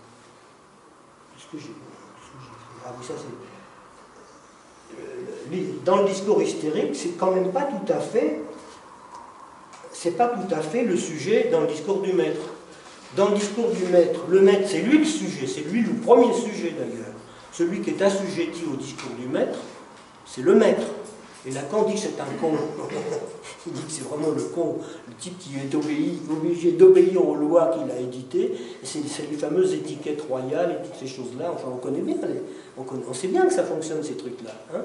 Qu'est-ce que j'ai fait? Ah oui, ça c'est... Dans le discours hystérique, c'est quand même pas tout à fait... C'est pas tout à fait le sujet dans le discours du maître. Dans le discours du maître, le maître, c'est lui le sujet, c'est lui le premier sujet d'ailleurs. Celui qui est assujetti au discours du maître, c'est le maître. Et Lacan dit que c'est un con. Il dit que c'est vraiment le con, le type qui est obligé d'obéir aux lois qu'il a éditées. C'est les fameuses étiquettes royales et toutes ces choses-là. Enfin, on connaît bien, on sait bien que ça fonctionne, ces trucs-là. Hein.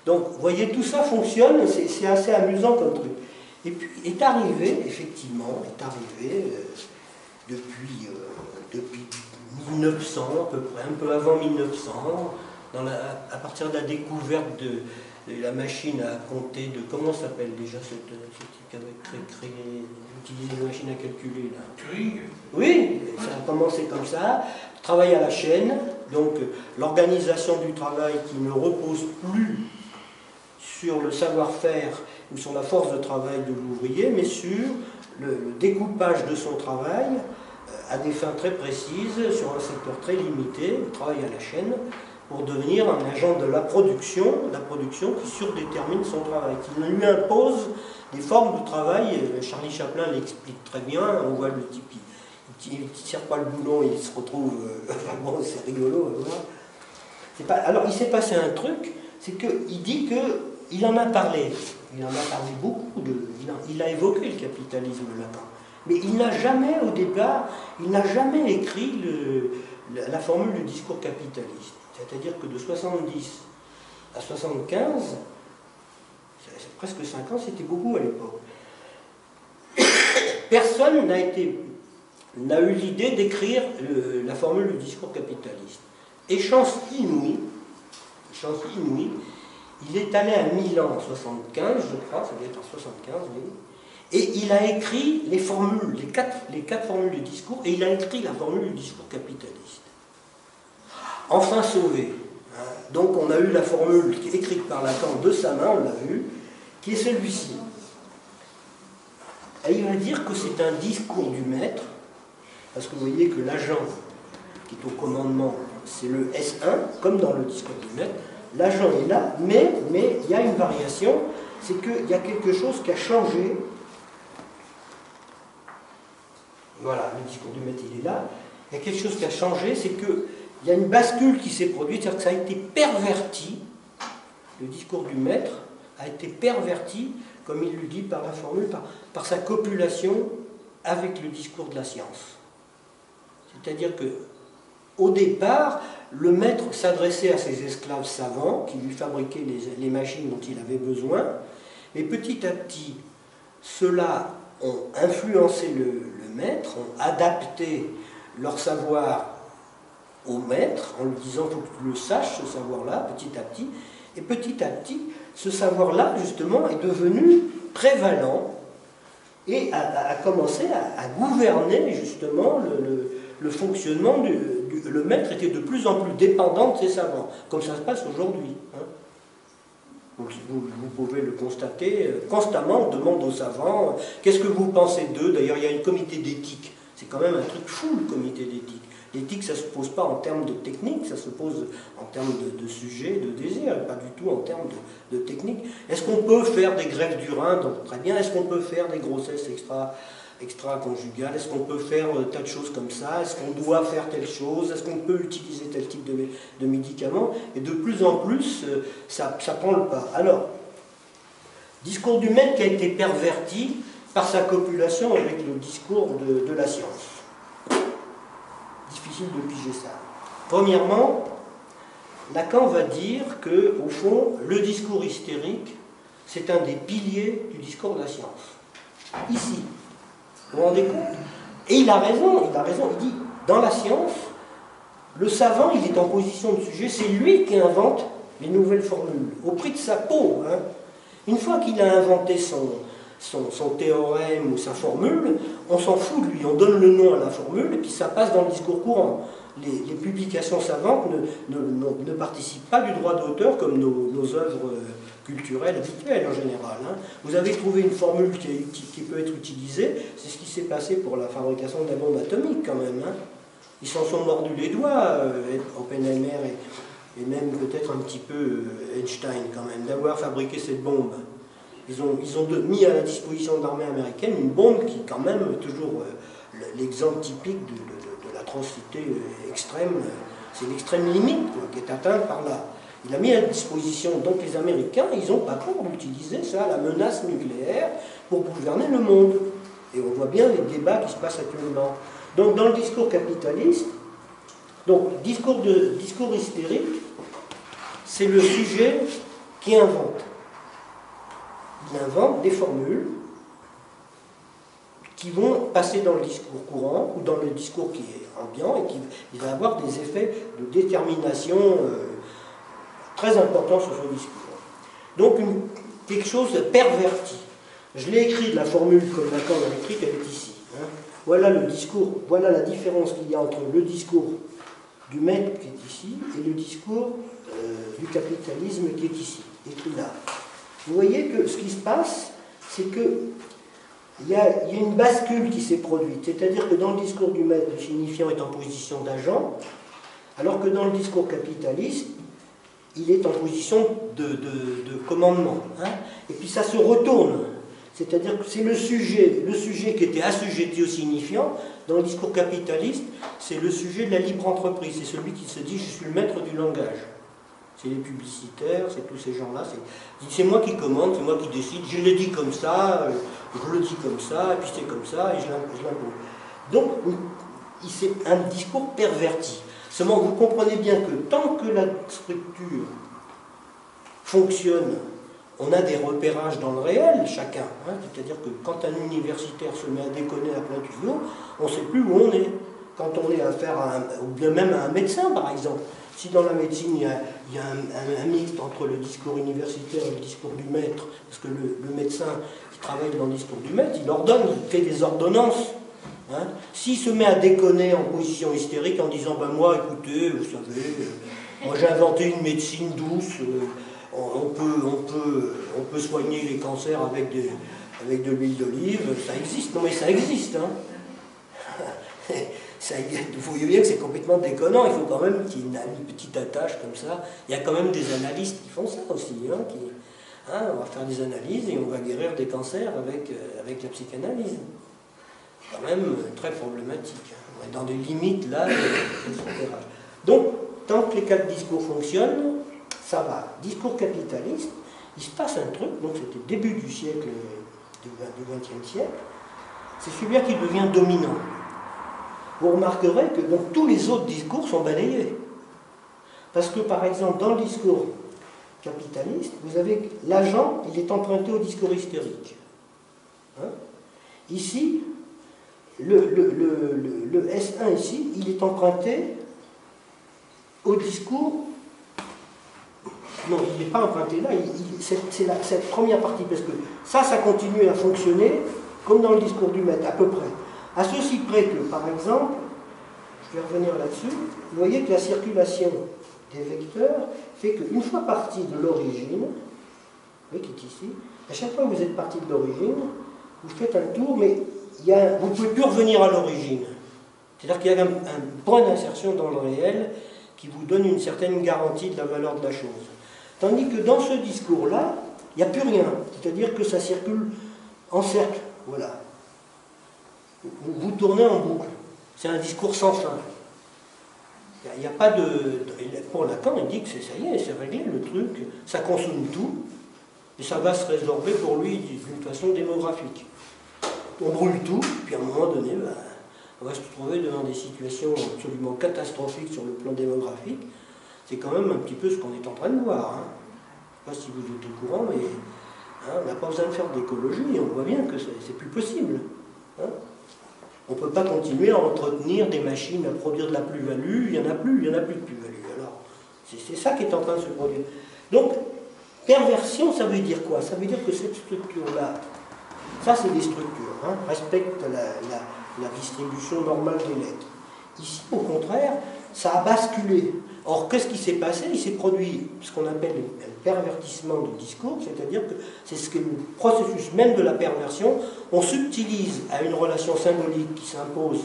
Donc, vous voyez, tout ça fonctionne, c'est assez amusant comme truc. Et puis, est arrivé, effectivement, depuis 1900, à peu près, un peu avant 1900, à partir de la découverte de la machine à compter, de comment s'appelle déjà ce type qui avait utilisé la machine à calculer là. Turing. Oui, ça a commencé comme ça, travail à la chaîne, donc l'organisation du travail qui ne repose plus sur le savoir-faire ou sur la force de travail de l'ouvrier, mais sur le découpage de son travail à des fins très précises, sur un secteur très limité, le travail à la chaîne, pour devenir un agent de la production qui surdétermine son travail, qui lui impose des formes de travail. Charlie Chaplin l'explique très bien. On voit le type, il ne tire pas le boulon, il se retrouve... bon, c'est rigolo à voir. Alors, il s'est passé un truc, c'est qu'il dit qu'il en a parlé. Il en a parlé beaucoup. Il a évoqué le capitalisme latent. Mais il n'a jamais, au départ, il n'a jamais écrit la formule du discours capitaliste. C'est-à-dire que de 70 à 75, c'est presque 5 ans, c'était beaucoup à l'époque. Personne n'a eu l'idée d'écrire la formule du discours capitaliste. Et chance inouïe, il est allé à Milan en 75, je crois, ça doit être en 75, oui. Et il a écrit les formules, les quatre formules du discours, et il a écrit la formule du discours capitaliste. Enfin sauvé. Donc on a eu la formule écrite par Lacan de sa main, on l'a vu, qui est celui-ci. Et il va dire que c'est un discours du maître, parce que vous voyez que l'agent qui est au commandement, c'est le S1, comme dans le discours du maître. L'agent est là, mais il y a une variation, c'est qu'il y a quelque chose qui a changé. Voilà, le discours du maître, il est là. Il y a quelque chose qui a changé, c'est qu'il y a une bascule qui s'est produite, c'est-à-dire que ça a été perverti. Le discours du maître a été perverti, comme il le dit par la formule, par sa copulation avec le discours de la science. C'est-à-dire que, au départ, le maître s'adressait à ses esclaves savants qui lui fabriquaient les machines dont il avait besoin, mais petit à petit, ceux-là ont influencé le maître, ont adapté leur savoir au maître en lui disant « il faut que tu le saches, ce savoir-là, petit à petit ». Et petit à petit, ce savoir-là, justement, est devenu prévalent et a commencé à gouverner, justement, le fonctionnement le maître était de plus en plus dépendant de ses savants, comme ça se passe aujourd'hui. Vous pouvez le constater constamment, on demande aux savants qu'est-ce que vous pensez d'eux. D'ailleurs, il y a un comité d'éthique, c'est quand même un truc fou le comité d'éthique. L'éthique, ça ne se pose pas en termes de technique, ça se pose en termes de sujet, de désir, et pas du tout en termes de technique. Est-ce qu'on peut faire des greffes du rein? Donc, très bien. Est-ce qu'on peut faire des grossesses extra-conjugales? Est-ce qu'on peut faire tas de choses comme ça? Est-ce qu'on doit faire telle chose? Est-ce qu'on peut utiliser tel type de médicaments? Et de plus en plus, ça prend le pas. Alors, discours du maître qui a été perverti par sa copulation avec le discours de la science. Difficile de piger ça. Premièrement, Lacan va dire que, au fond, le discours hystérique, c'est un des piliers du discours de la science. Ici. Vous vous rendez compte? Et il a raison, il dit, dans la science, le savant, il est en position de sujet, c'est lui qui invente les nouvelles formules, au prix de sa peau. Une fois qu'il a inventé son théorème ou sa formule, on s'en fout de lui, on donne le nom à la formule et puis ça passe dans le discours courant. Les publications savantes ne participent pas du droit d'auteur comme nos œuvres culturelles habituelles en général. Vous avez trouvé une formule qui peut être utilisée, c'est ce qui s'est passé pour la fabrication de la bombe atomique quand même. Ils s'en sont mordus les doigts, Oppenheimer et même peut-être un petit peu Einstein quand même, d'avoir fabriqué cette bombe. Ils ont mis à la disposition de l'armée américaine une bombe qui, quand même, est toujours l'exemple typique de l'atrocité extrême. C'est l'extrême limite quoi, qui est atteinte par là. Il a mis à disposition, donc les Américains, ils n'ont pas peur d'utiliser ça, la menace nucléaire, pour gouverner le monde. Et on voit bien les débats qui se passent actuellement. Donc, dans le discours capitaliste, donc, discours hystérique, c'est le sujet qui invente. Il invente des formules qui vont passer dans le discours courant ou dans le discours qui est ambiant et qui va avoir des effets de détermination très importants sur son discours. Donc quelque chose de perverti. Je l'ai écrit, la formule comme Lacan l'a écrite, elle est ici. Voilà le discours, voilà la différence qu'il y a entre le discours du maître qui est ici et le discours du capitalisme qui est ici, écrit là. Vous voyez que ce qui se passe, c'est qu'il y a une bascule qui s'est produite. C'est-à-dire que dans le discours du maître, le signifiant est en position d'agent, alors que dans le discours capitaliste, il est en position de commandement. Hein. Et puis ça se retourne. C'est-à-dire que c'est le sujet qui était assujetti au signifiant. Dans le discours capitaliste, c'est le sujet de la libre entreprise. C'est celui qui se dit « je suis le maître du langage ». C'est les publicitaires, c'est tous ces gens-là. C'est moi qui commande, c'est moi qui décide. Je l'ai dit comme ça, je le dis comme ça, et puis c'est comme ça, et je l'impose. Donc, c'est un discours perverti. Seulement, vous comprenez bien que tant que la structure fonctionne, on a des repérages dans le réel, chacun. Hein, c'est-à-dire que quand un universitaire se met à déconner à plein tuyau, on ne sait plus où on est. Quand on est affaire à ou bien même à un médecin, par exemple. Si dans la médecine, il y a un mixte entre le discours universitaire et le discours du maître, parce que le médecin qui travaille dans le discours du maître, il fait des ordonnances. Hein. S'il se met à déconner en position hystérique en disant ben moi, écoutez, vous savez, moi j'ai inventé une médecine douce, on peut soigner les cancers avec de l'huile d'olive, ça existe. Non mais ça existe. Hein. Vous voyez bien que c'est complètement déconnant, il faut quand même qu'il y ait une petite attache comme ça. Il y a quand même des analystes qui font ça aussi. On va faire des analyses et on va guérir des cancers avec la psychanalyse. C'est quand même très problématique. On est dans des limites là, etc. Donc, tant que les quatre discours fonctionnent, ça va. Discours capitaliste, il se passe un truc, donc c'était le début du siècle, du XXe siècle, c'est celui-là qui devient dominant. Vous remarquerez que donc, tous les autres discours sont balayés. Parce que, par exemple, dans le discours capitaliste, vous avez l'agent, il est emprunté au discours hystérique. Hein? Ici, le S1 ici, il est emprunté au discours... Non, il n'est pas emprunté là, c'est cette première partie, parce que ça continue à fonctionner comme dans le discours du maître, à peu près. À ceci près que, par exemple, je vais revenir là-dessus, vous voyez que la circulation des vecteurs fait qu'une fois parti de l'origine, vous voyez qui est ici, à chaque fois que vous êtes parti de l'origine, vous faites un tour, mais vous ne pouvez plus revenir à l'origine. C'est-à-dire qu'il y a un point d'insertion dans le réel qui vous donne une certaine garantie de la valeur de la chose. Tandis que dans ce discours-là, il n'y a plus rien. C'est-à-dire que ça circule en cercle. Voilà. Vous tournez en boucle. C'est un discours sans fin. Il n'y a pas de... Pour Lacan, il dit que ça y est, c'est réglé, le truc, ça consomme tout, et ça va se résorber pour lui d'une façon démographique. On brûle tout, puis à un moment donné, on va se retrouver devant des situations absolument catastrophiques sur le plan démographique. C'est quand même un petit peu ce qu'on est en train de voir. Hein. Je ne sais pas si vous êtes au courant, mais on n'a pas besoin de faire d'écologie, on voit bien que c'est plus possible. Hein. On ne peut pas continuer à entretenir des machines à produire de la plus-value, il n'y en a plus de plus-value. Alors, c'est ça qui est en train de se produire. Donc, perversion, ça veut dire quoi? Ça veut dire que cette structure-là, ça c'est des structures, hein, respectent la distribution normale des lettres. Ici, au contraire, ça a basculé. Or, qu'est-ce qui s'est passé? Il s'est produit ce qu'on appelle un pervertissement du discours, c'est-à-dire que c'est ce que le processus même de la perversion, on subtilise à une relation symbolique qui s'impose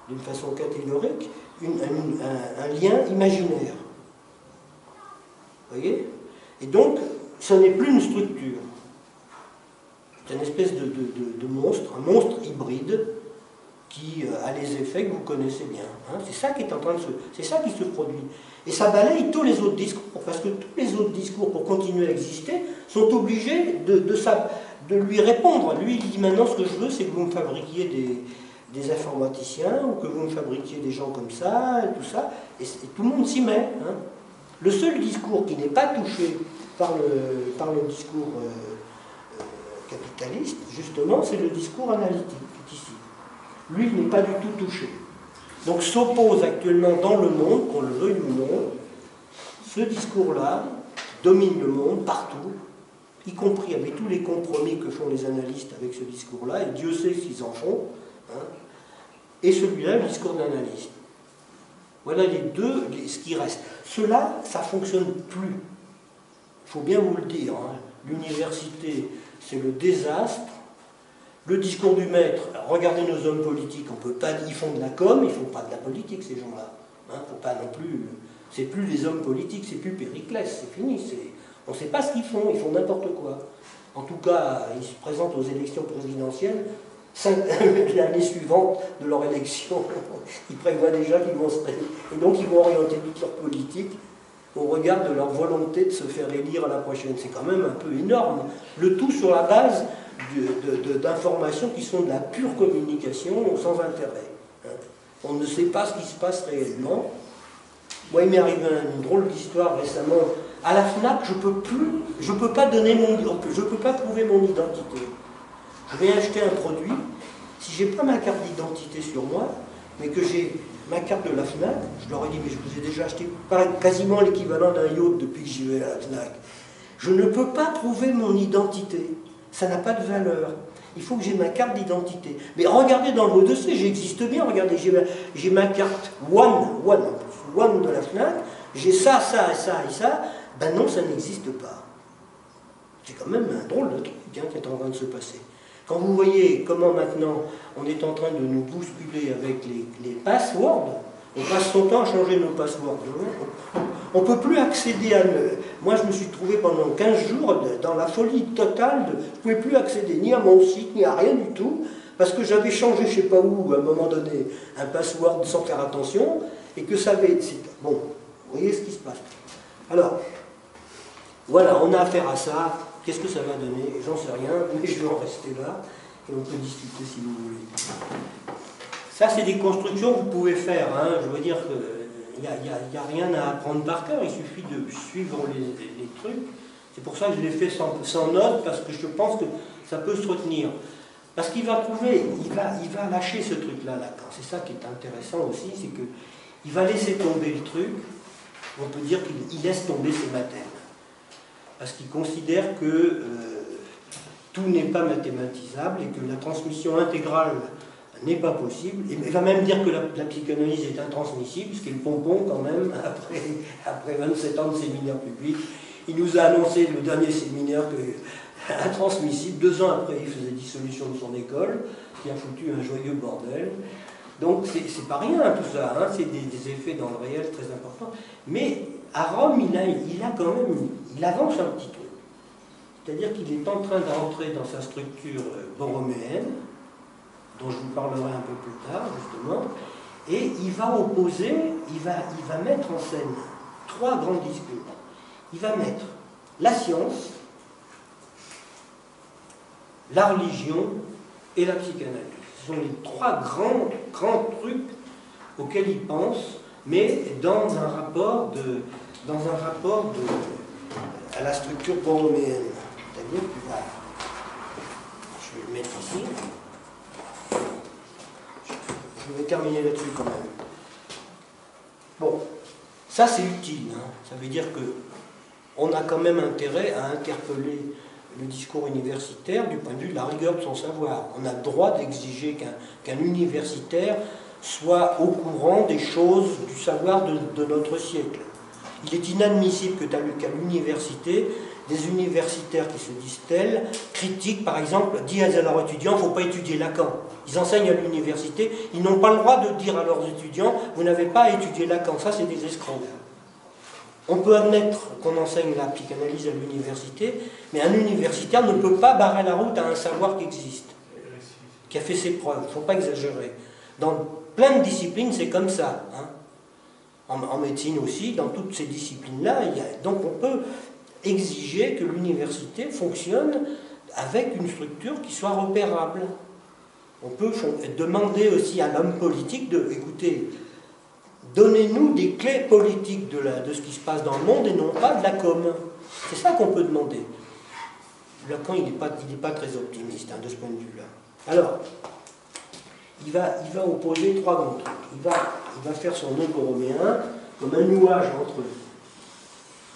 d'une façon catégorique un lien imaginaire. Vous voyez? Et donc, ce n'est plus une structure. C'est une espèce de monstre, un monstre hybride, qui a les effets que vous connaissez bien. Hein. C'est ça qui est en train de c'est ça qui se produit. Et ça balaye tous les autres discours, parce que tous les autres discours, pour continuer à exister, sont obligés de lui répondre. Lui, il dit maintenant, ce que je veux, c'est que vous me fabriquiez des informaticiens, ou que vous me fabriquiez des gens comme ça, et tout ça, et tout le monde s'y met. Hein. Le seul discours qui n'est pas touché par le discours capitaliste, justement, c'est le discours analytique, qui est ici. Lui, il n'est pas du tout touché. Donc s'oppose actuellement dans le monde, qu'on le veuille ou non, ce discours-là domine le monde partout, y compris avec tous les compromis que font les analystes avec ce discours-là, et Dieu sait s'ils en font, hein, et celui-là, le discours d'analyste. Voilà les deux, ce qui reste. Cela, ça ne fonctionne plus. Il faut bien vous le dire. Hein. L'université, c'est le désastre. Le discours du maître, regardez nos hommes politiques, on peut pas, ils font de la com, ils ne font pas de la politique, ces gens-là. Hein, faut pas non plus... C'est plus les hommes politiques, c'est plus Périclès, c'est fini. On ne sait pas ce qu'ils font n'importe quoi. En tout cas, ils se présentent aux élections présidentielles, l'année suivante de leur élection, ils prévoient déjà qu'ils vont se... Et donc ils vont orienter toute leur politique au regard de leur volonté de se faire élire à la prochaine. C'est quand même un peu énorme. Le tout sur la base d'informations qui sont de la pure communication sans intérêt. On ne sait pas ce qui se passe réellement. Moi, il m'est arrivé une drôle d'histoire récemment. À la FNAC, je peux pas prouver mon identité. Je vais acheter un produit. Si j'ai pas ma carte d'identité sur moi, mais que j'ai ma carte de la FNAC, je leur ai dit, mais je vous ai déjà acheté quasiment l'équivalent d'un yacht depuis que j'y vais à la FNAC. Je ne peux pas prouver mon identité. Ça n'a pas de valeur. Il faut que j'ai ma carte d'identité. Mais regardez dans vos dossiers, j'existe bien. Regardez, j'ai ma carte One de la FNAC. J'ai ça, ça, ça et ça. Ben non, ça n'existe pas. C'est quand même un drôle de truc qui est en train de se passer. Quand vous voyez comment maintenant on est en train de nous bousculer avec les passwords, on passe son temps à changer nos passwords. On ne peut plus accéder à... Moi, je me suis trouvé pendant 15 jours dans la folie totale. Je ne pouvais plus accéder ni à mon site, ni à rien du tout, parce que j'avais changé, je ne sais pas où, à un moment donné, un password sans faire attention, et que ça avait... Bon, vous voyez ce qui se passe. Alors, voilà, on a affaire à ça. Qu'est-ce que ça va donner? J'en sais rien, mais je vais en rester là, et on peut discuter si vous voulez. Ça, c'est des constructions que vous pouvez faire. Hein. Je veux dire qu'il n'y a rien à apprendre par cœur, il suffit de suivre les trucs. C'est pour ça que je l'ai fait sans note, parce que je pense que ça peut se retenir. Parce qu'il va trouver, il va lâcher ce truc-là, Lacan. C'est ça qui est intéressant aussi, c'est qu'il va laisser tomber le truc. On peut dire qu'il laisse tomber ses mathèmes. Parce qu'il considère que tout n'est pas mathématisable et que la transmission intégrale n'est pas possible. Et il va même dire que la psychanalyse est intransmissible, ce qui est le pompon quand même, après 27 ans de séminaire public. Il nous a annoncé le dernier séminaire que intransmissible. 2 ans après, il faisait dissolution de son école, qui a foutu un joyeux bordel. Donc c'est pas rien tout ça, hein, c'est des effets dans le réel très importants. Mais à Rome, il a quand même, il avance un petit truc. C'est-à-dire qu'il est en train de rentrer dans sa structure borroméenne, dont je vous parlerai un peu plus tard, justement, et il va opposer, il va mettre en scène 3 grands discours. Il va mettre la science, la religion et la psychanalyse. Ce sont les 3 grands trucs auxquels il pense, mais dans un rapport à la structure borroméenne. C'est-à-dire que là, je vais le mettre ici. Je vais terminer là-dessus quand même. Bon, ça c'est utile. Hein. Ça veut dire qu'on a quand même intérêt à interpeller le discours universitaire du point de vue de la rigueur de son savoir. On a le droit d'exiger qu'un universitaire soit au courant des choses du savoir de notre siècle. Il est inadmissible qu'à l'université, des universitaires qui se disent tels critiquent, par exemple, disent à leurs étudiants, il ne faut pas étudier Lacan. Ils enseignent à l'université, ils n'ont pas le droit de dire à leurs étudiants, vous n'avez pas à étudier Lacan, ça c'est des escrocs. On peut admettre qu'on enseigne la psychanalyse à l'université, mais un universitaire ne peut pas barrer la route à un savoir qui existe, qui a fait ses preuves, il ne faut pas exagérer. Dans plein de disciplines, c'est comme ça. Hein. En médecine aussi, dans toutes ces disciplines-là, donc on peut exiger que l'université fonctionne avec une structure qui soit repérable. On peut demander aussi à l'homme politique de, écoutez, donnez-nous des clés politiques de ce qui se passe dans le monde et non pas de la com. C'est ça qu'on peut demander. Lacan, il n'est pas très optimiste hein, de ce point de vue-là. Alors, il va opposer 3 grands trucs. Il va faire son nœud borroméen comme un nouage entre eux.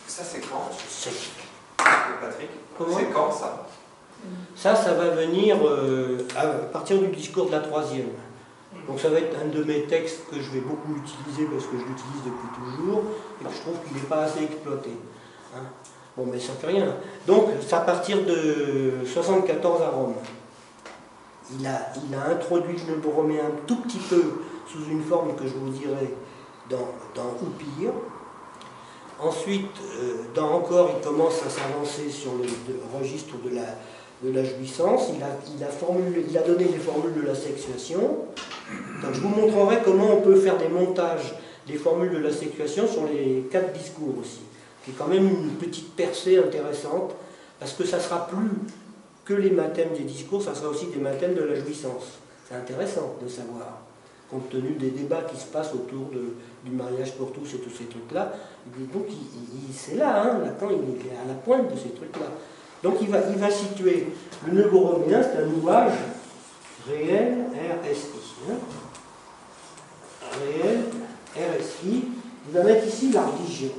Ça, c'est quand? C'est Patrick. C'est quand, ça? Ça va venir à partir du discours de la 3e. Donc ça va être un de mes textes que je vais beaucoup utiliser parce que je l'utilise depuis toujours et que je trouve qu'il n'est pas assez exploité. Hein. Bon, mais ça ne fait rien. Donc, c'est à partir de 74 à Rome. Il a introduit le borroméen un tout petit peu sous une forme que je vous dirai dans Oupire. Ensuite, encore, il commence à s'avancer sur le registre de la jouissance. Il a donné les formules de la sexuation. Donc, je vous montrerai comment on peut faire des montages des formules de la sexuation sur les 4 discours aussi, qui est quand même une petite percée intéressante, parce que ça ne sera plus que les mathèmes des discours, ça sera aussi des mathèmes de la jouissance. C'est intéressant de savoir, compte tenu des débats qui se passent autour du mariage pour tous et tous ces trucs-là. Donc c'est là, hein, Lacan, il est à la pointe de ces trucs-là. Donc il va situer le nœud borroméen, c'est un nouage réel, RSI. Hein, réel, RSI. Il va mettre ici la religion.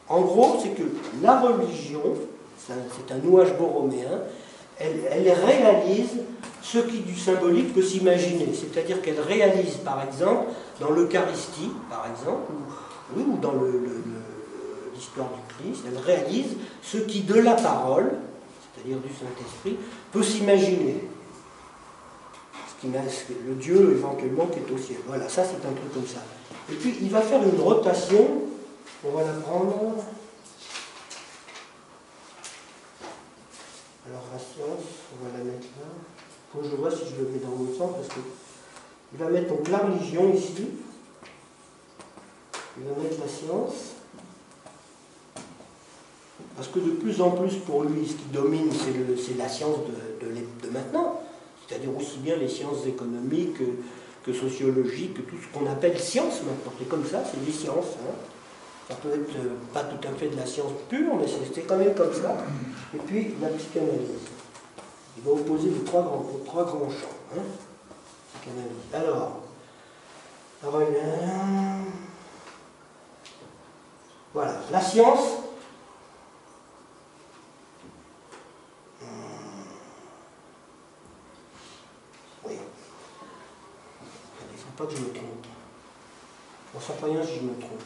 En gros, c'est que la religion, c'est un nouage borroméen, elle réalise ce qui du symbolique peut s'imaginer. C'est-à-dire qu'elle réalise, par exemple, dans l'Eucharistie, par exemple, ou dans l'histoire du Christ, elle réalise ce qui de la parole, c'est-à-dire du Saint-Esprit, peut s'imaginer. Le Dieu éventuellement qui est au ciel. Voilà, ça c'est un truc comme ça. Et puis il va faire une rotation, on va la prendre. Alors la science, on va la mettre là. Faut que je vois si je le mets dans l'autre sens, parce qu'il va mettre donc la religion ici. Il va mettre la science. Parce que de plus en plus pour lui, ce qui domine, c'est la science de maintenant. C'est-à-dire aussi bien les sciences économiques que sociologiques, que tout ce qu'on appelle science maintenant. C'est comme ça, c'est des sciences. Hein. Ça peut être pas tout à fait de la science pure, mais c'est quand même comme ça. Et puis la psychanalyse. Il va opposer les trois grands champs. Hein. Psychanalyse. Alors, voilà, la science. Oui. Il ne faut pas que je me trompe. On ne sait pas rien si je me trompe.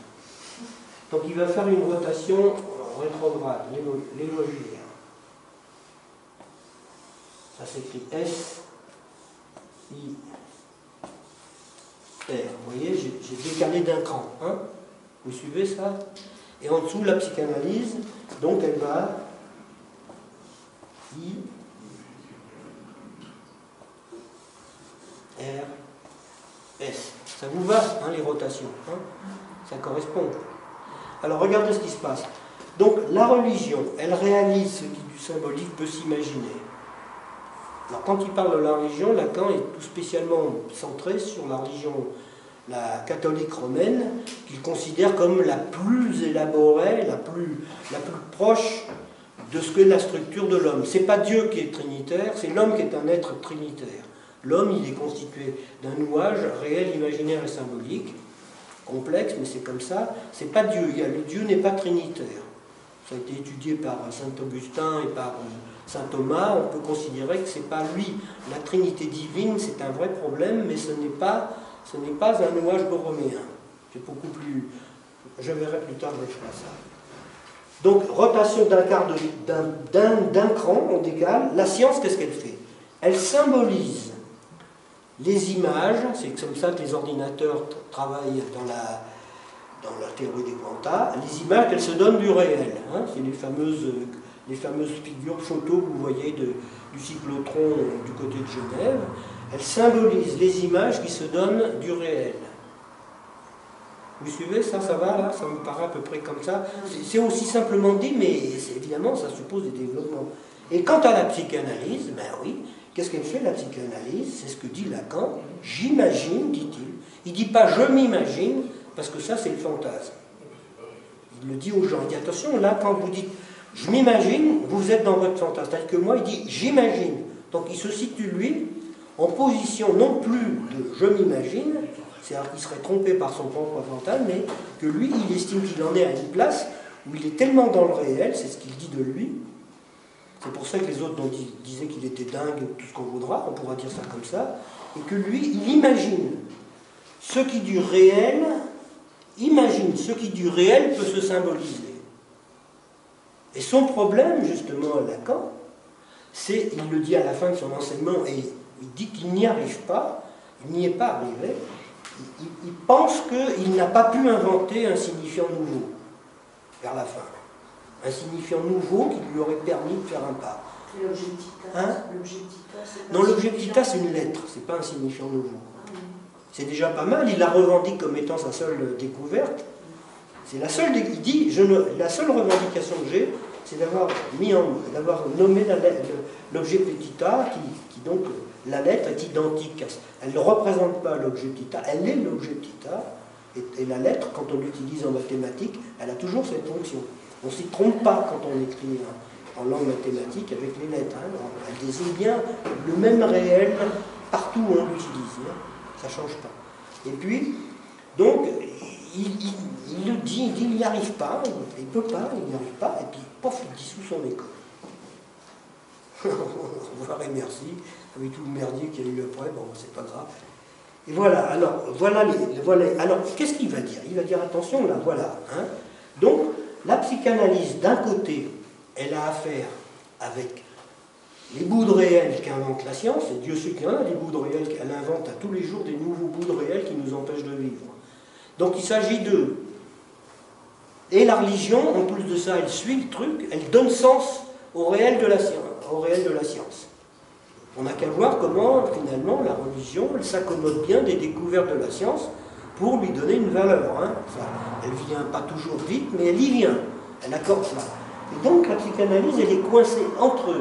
Donc il va faire une rotation rétrograde, l'élogière. Ça s'écrit S, I, R. Vous voyez, j'ai décalé d'un cran. Hein, vous suivez ça? Et en dessous, la psychanalyse, donc elle va I, R, S. Ça vous va, hein, les rotations, hein? Ça correspond. Alors regardez ce qui se passe. Donc la religion, elle réalise ce qui du symbolique peut s'imaginer. Alors quand il parle de la religion, Lacan est tout spécialement centré sur la religion, la catholique romaine, qu'il considère comme la plus élaborée, la plus proche de ce que la structure de l'homme. C'est pas Dieu qui est trinitaire, c'est l'homme qui est un être trinitaire. L'homme, il est constitué d'un nouage réel, imaginaire et symbolique, complexe, mais c'est comme ça. C'est pas Dieu. Le Dieu n'est pas trinitaire. Ça a été étudié par saint Augustin et par saint Thomas. On peut considérer que c'est pas lui. La Trinité divine, c'est un vrai problème, mais ce n'est pas un nouage borroméen. C'est beaucoup plus. Je verrai plus tard, je ferai ça. Donc, rotation d'un cran, on décale. La science, qu'est-ce qu'elle fait? Elle symbolise les images, c'est comme ça que les ordinateurs travaillent dans la théorie des quanta, les images qu'elles se donnent du réel. Hein, c'est les fameuses figures photos que vous voyez du cyclotron du côté de Genève. Elles symbolisent les images qui se donnent du réel. Vous suivez ça? Ça va là? Ça me paraît à peu près comme ça. C'est aussi simplement dit, mais évidemment ça suppose des développements. Et quant à la psychanalyse, ben oui, qu'est-ce qu'elle fait la psychanalyse? C'est ce que dit Lacan. J'imagine, dit-il. Il ne dit pas je m'imagine, parce que ça c'est le fantasme. Il le dit aux gens. Il dit attention, là quand vous dites je m'imagine, vous êtes dans votre fantasme. C'est-à-dire que moi, il dit j'imagine. Donc il se situe lui en position non plus de je m'imagine, c'est-à-dire qu'il serait trompé par son propre fantasme, mais que lui, il estime qu'il en est à une place où il est tellement dans le réel, c'est ce qu'il dit de lui. C'est pour ça que les autres disaient qu'il était dingue, tout ce qu'on voudra, on pourra dire ça comme ça, et que lui, il imagine ce qui du réel, peut se symboliser. Et son problème, justement, à Lacan, c'est, il le dit à la fin de son enseignement, et il dit qu'il n'y arrive pas, il n'y est pas arrivé, il pense qu'il n'a pas pu inventer un signifiant nouveau, vers la fin. Un signifiant nouveau qui lui aurait permis de faire un pas. L'objet Tita, hein? Non, l'objet Tita, c'est une lettre, c'est pas un signifiant nouveau. C'est déjà pas mal, il la revendique comme étant sa seule découverte. C'est la seule, il dit, la seule revendication que j'ai, c'est d'avoir nommé l'objet Petita, qui donc, la lettre est identique. Elle ne représente pas l'objet Petita, elle est l'objet Petita, et la lettre, quand on l'utilise en mathématiques, elle a toujours cette fonction. On ne s'y trompe pas quand on écrit en langue mathématique avec les lettres. Hein. Elle désigne bien le même réel partout où on l'utilise. Hein. Ça ne change pas. Et puis, donc, il le dit, il dit qu'il n'y arrive pas, il ne peut pas, il n'y arrive pas, et puis, pof, il dissout son école. Au revoir et merci, avec tout le merdier qu'il y a eu après, bon, c'est pas grave. Et voilà, alors, alors, qu'est-ce qu'il va dire? Il va dire, attention, là, voilà. Hein. Donc, la psychanalyse, d'un côté, elle a affaire avec les bouts de réel qu'invente la science, et Dieu sait qu'il y en a des bouts de réel qu'elle invente à tous les jours, des nouveaux bouts de réel qui nous empêchent de vivre. Donc il s'agit de... Et la religion, en plus de ça, elle suit le truc, elle donne sens au réel de la science. On n'a qu'à voir comment, finalement, la religion, elle s'accommode bien des découvertes de la science pour lui donner une valeur. Hein. Ça, elle vient pas toujours vite, mais elle y vient. Elle accorde ça. Et donc la psychanalyse, elle est coincée entre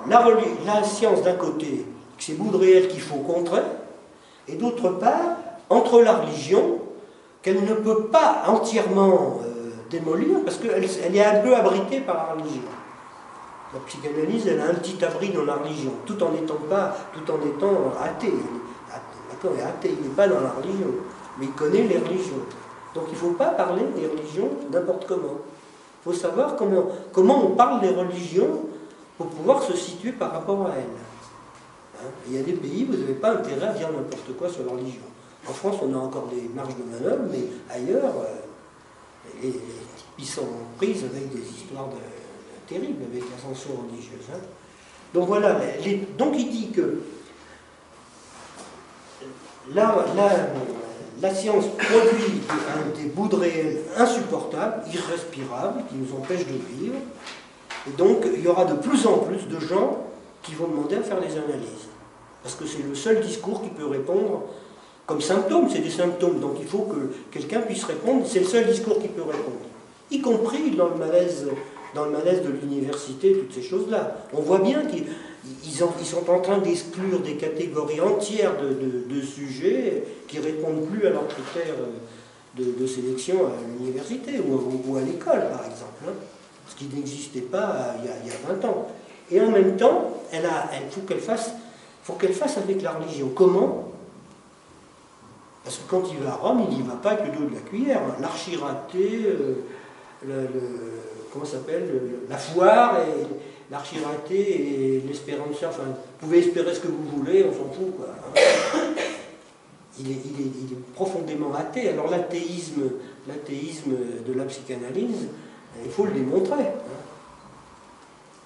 la science d'un côté, ces bouts de réel qu'il faut contrer, et d'autre part, entre la religion, qu'elle ne peut pas entièrement démolir, parce qu'elle est un peu abritée par la religion. La psychanalyse, elle a un petit abri dans la religion, tout en étant athée. D'accord, il est athée, il n'est pas dans la religion, mais il connaît les religions. Donc il ne faut pas parler des religions n'importe comment. Il faut savoir comment on parle des religions pour pouvoir se situer par rapport à elles. Hein? Il y a des pays où vous n'avez pas intérêt à dire n'importe quoi sur la religion. En France, on a encore des marges de manœuvre, mais ailleurs, les types sont prises avec des histoires terribles, avec la censure religieuse. Hein? Donc voilà, donc il dit que la science produit des bouts de réel insupportables, irrespirables, qui nous empêchent de vivre. Et donc, il y aura de plus en plus de gens qui vont demander à faire des analyses. Parce que c'est le seul discours qui peut répondre comme symptômes, c'est des symptômes. Donc il faut que quelqu'un puisse répondre, c'est le seul discours qui peut répondre. Y compris dans le malaise de l'université, toutes ces choses-là. On voit bien qu'ils sont en train d'exclure des catégories entières de sujets qui ne répondent plus à leurs critères de sélection à l'université ou à l'école, par exemple. Hein. Ce qui n'existait pas il y a 20 ans. Et en même temps, il faut qu'elle fasse avec la religion. Comment? Parce que quand il va à Rome, il n'y va pas avec le dos de la cuillère. L'archiraté, comment ça s'appelle, la foire, et l'archiraté et l'espérantia. Enfin, vous pouvez espérer ce que vous voulez, on s'en fout, quoi. Il est profondément athée. Alors l'athéisme de la psychanalyse, il faut le démontrer.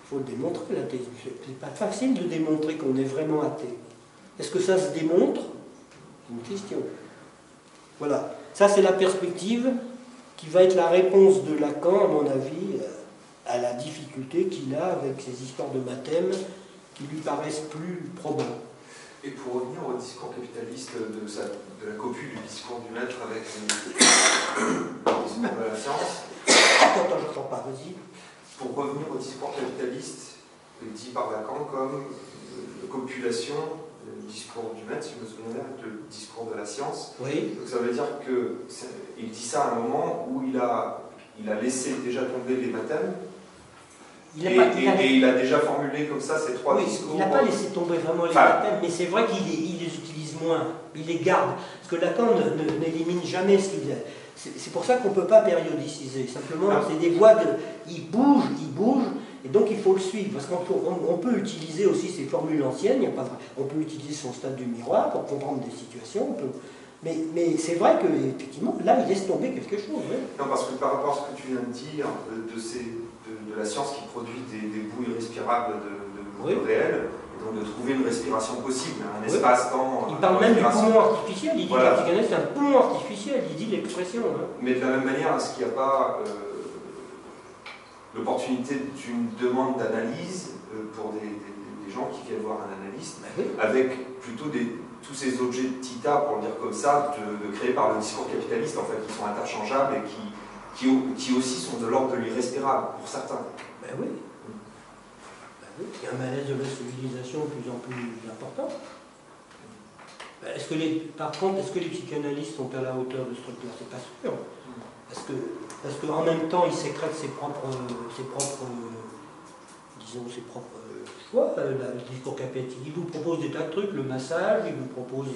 Il faut le démontrer, l'athéisme. C'est pas facile de démontrer qu'on est vraiment athée. Est-ce que ça se démontre? C'est une question. Voilà. Ça, c'est la perspective qui va être la réponse de Lacan, à mon avis, à la difficulté qu'il a avec ces histoires de baptême qui lui paraissent plus probantes. Et pour revenir au discours capitaliste de la copie du discours du maître avec le discours de la science. Attends, je n'entends pas, vas-y. Pour revenir au discours capitaliste, dit par Lacan comme copulation, le discours du maître, si je me souviens bien, le discours de la science. Oui. Donc ça veut dire qu'il dit ça à un moment où il a laissé déjà tomber les baptêmes. Et il a déjà formulé comme ça ces trois discours. Il n'a pas laissé tomber vraiment les baptêmes, mais c'est vrai qu'il les utilise moins, il les garde. Parce que Lacan n'élimine jamais ce qu'il a. C'est pour ça qu'on ne peut pas périodiciser. Simplement, c'est des voies de... Il bouge, et donc il faut le suivre. Parce qu'on peut utiliser aussi ces formules anciennes, on peut utiliser son stade du miroir pour comprendre des situations, mais c'est vrai qu'effectivement, là, il laisse tomber quelque chose. Oui. Non, parce que par rapport à ce que tu viens de dire, de la science qui produit des bouts irrespirables de réel, donc de trouver une respiration possible, un espace-temps. Il parle même du poumon artificiel, il dit voilà. que la psychanalyse c'est un poumon artificiel, il dit l'expression. Hein. Mais de la même manière, est-ce qu'il n'y a pas l'opportunité d'une demande d'analyse pour des gens qui viennent voir un analyste, avec plutôt tous ces objets de Tita, pour le dire comme ça, créés par le discours capitaliste, en fait, qui sont interchangeables et qui aussi sont de l'ordre de l'irrespirable, pour certains. Ben oui. Il y a un malaise de la civilisation de plus en plus important. Par contre, est-ce que les psychanalystes sont à la hauteur de ce truc-là? C'est pas sûr. Parce qu'en même temps, ils sécrètent ses propres choix. Le discours capitaliste, il vous propose des tas de trucs, le massage, il vous propose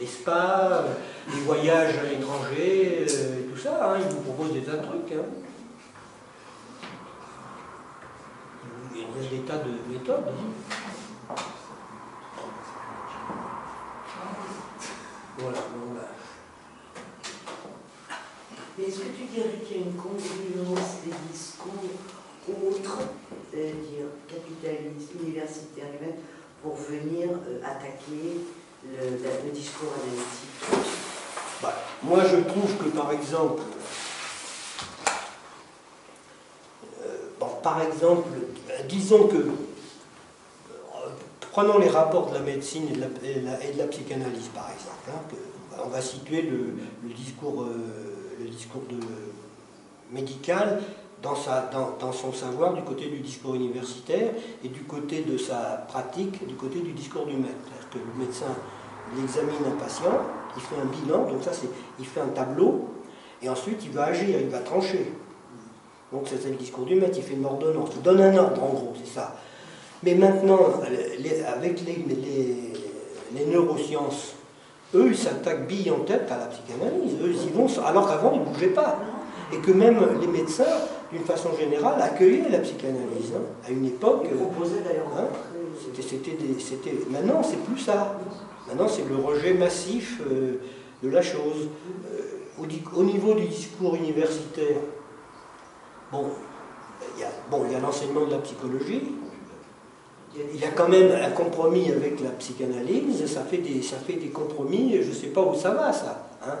les spas, les voyages à l'étranger, tout ça, hein, il vous propose des tas de trucs. Hein. Il y a des tas de méthodes. Voilà. Mais est-ce que tu dirais qu'il y a une congruence des discours autres, c'est-à-dire capitalistes, universitaires et même, pour venir attaquer le discours analytique? Moi, je trouve que, par exemple, disons que, prenons les rapports de la médecine et de la psychanalyse, par exemple. Hein, on va situer le discours médical dans son savoir du côté du discours universitaire et du côté de sa pratique, du côté du discours du maître. C'est-à-dire que le médecin il examine un patient, il fait un bilan, donc ça il fait un tableau, et ensuite il va agir, il va trancher. Donc c'est le discours du maître, il fait une ordonnance, il donne un ordre en gros, c'est ça. Mais maintenant, avec les neurosciences, eux ils s'attaquent bille en tête à la psychanalyse, eux ils y vont, alors qu'avant ils ne bougeaient pas. Et que même les médecins, d'une façon générale, accueillaient la psychanalyse. Hein. À une époque, maintenant c'est plus ça. Maintenant c'est le rejet massif de la chose. Au niveau du discours universitaire, il y a l'enseignement de la psychologie, il y a quand même un compromis avec la psychanalyse, ça fait des compromis, je ne sais pas où ça va ça. Hein.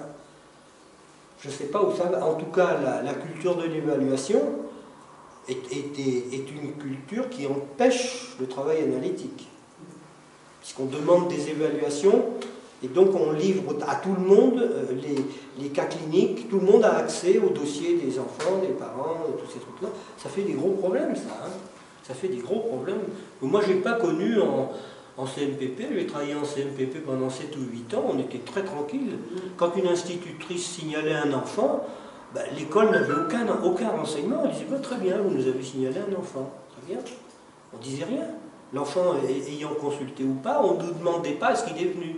Je ne sais pas où ça va. En tout cas, la culture de l'évaluation est une culture qui empêche le travail analytique. Puisqu'on demande des évaluations, et donc on livre à tout le monde les cas cliniques, tout le monde a accès aux dossiers des enfants, des parents, tous ces trucs-là. Ça fait des gros problèmes, ça. Hein. Ça fait des gros problèmes. Moi, je n'ai pas connu en CMPP, j'ai travaillé en CMPP pendant 7 ou 8 ans, on était très tranquille. Quand une institutrice signalait un enfant, l'école n'avait aucun renseignement. Elle disait très bien, vous nous avez signalé un enfant. Très bien. On ne disait rien. L'enfant ayant consulté ou pas, on ne nous demandait pas est-ce qu'il est venu.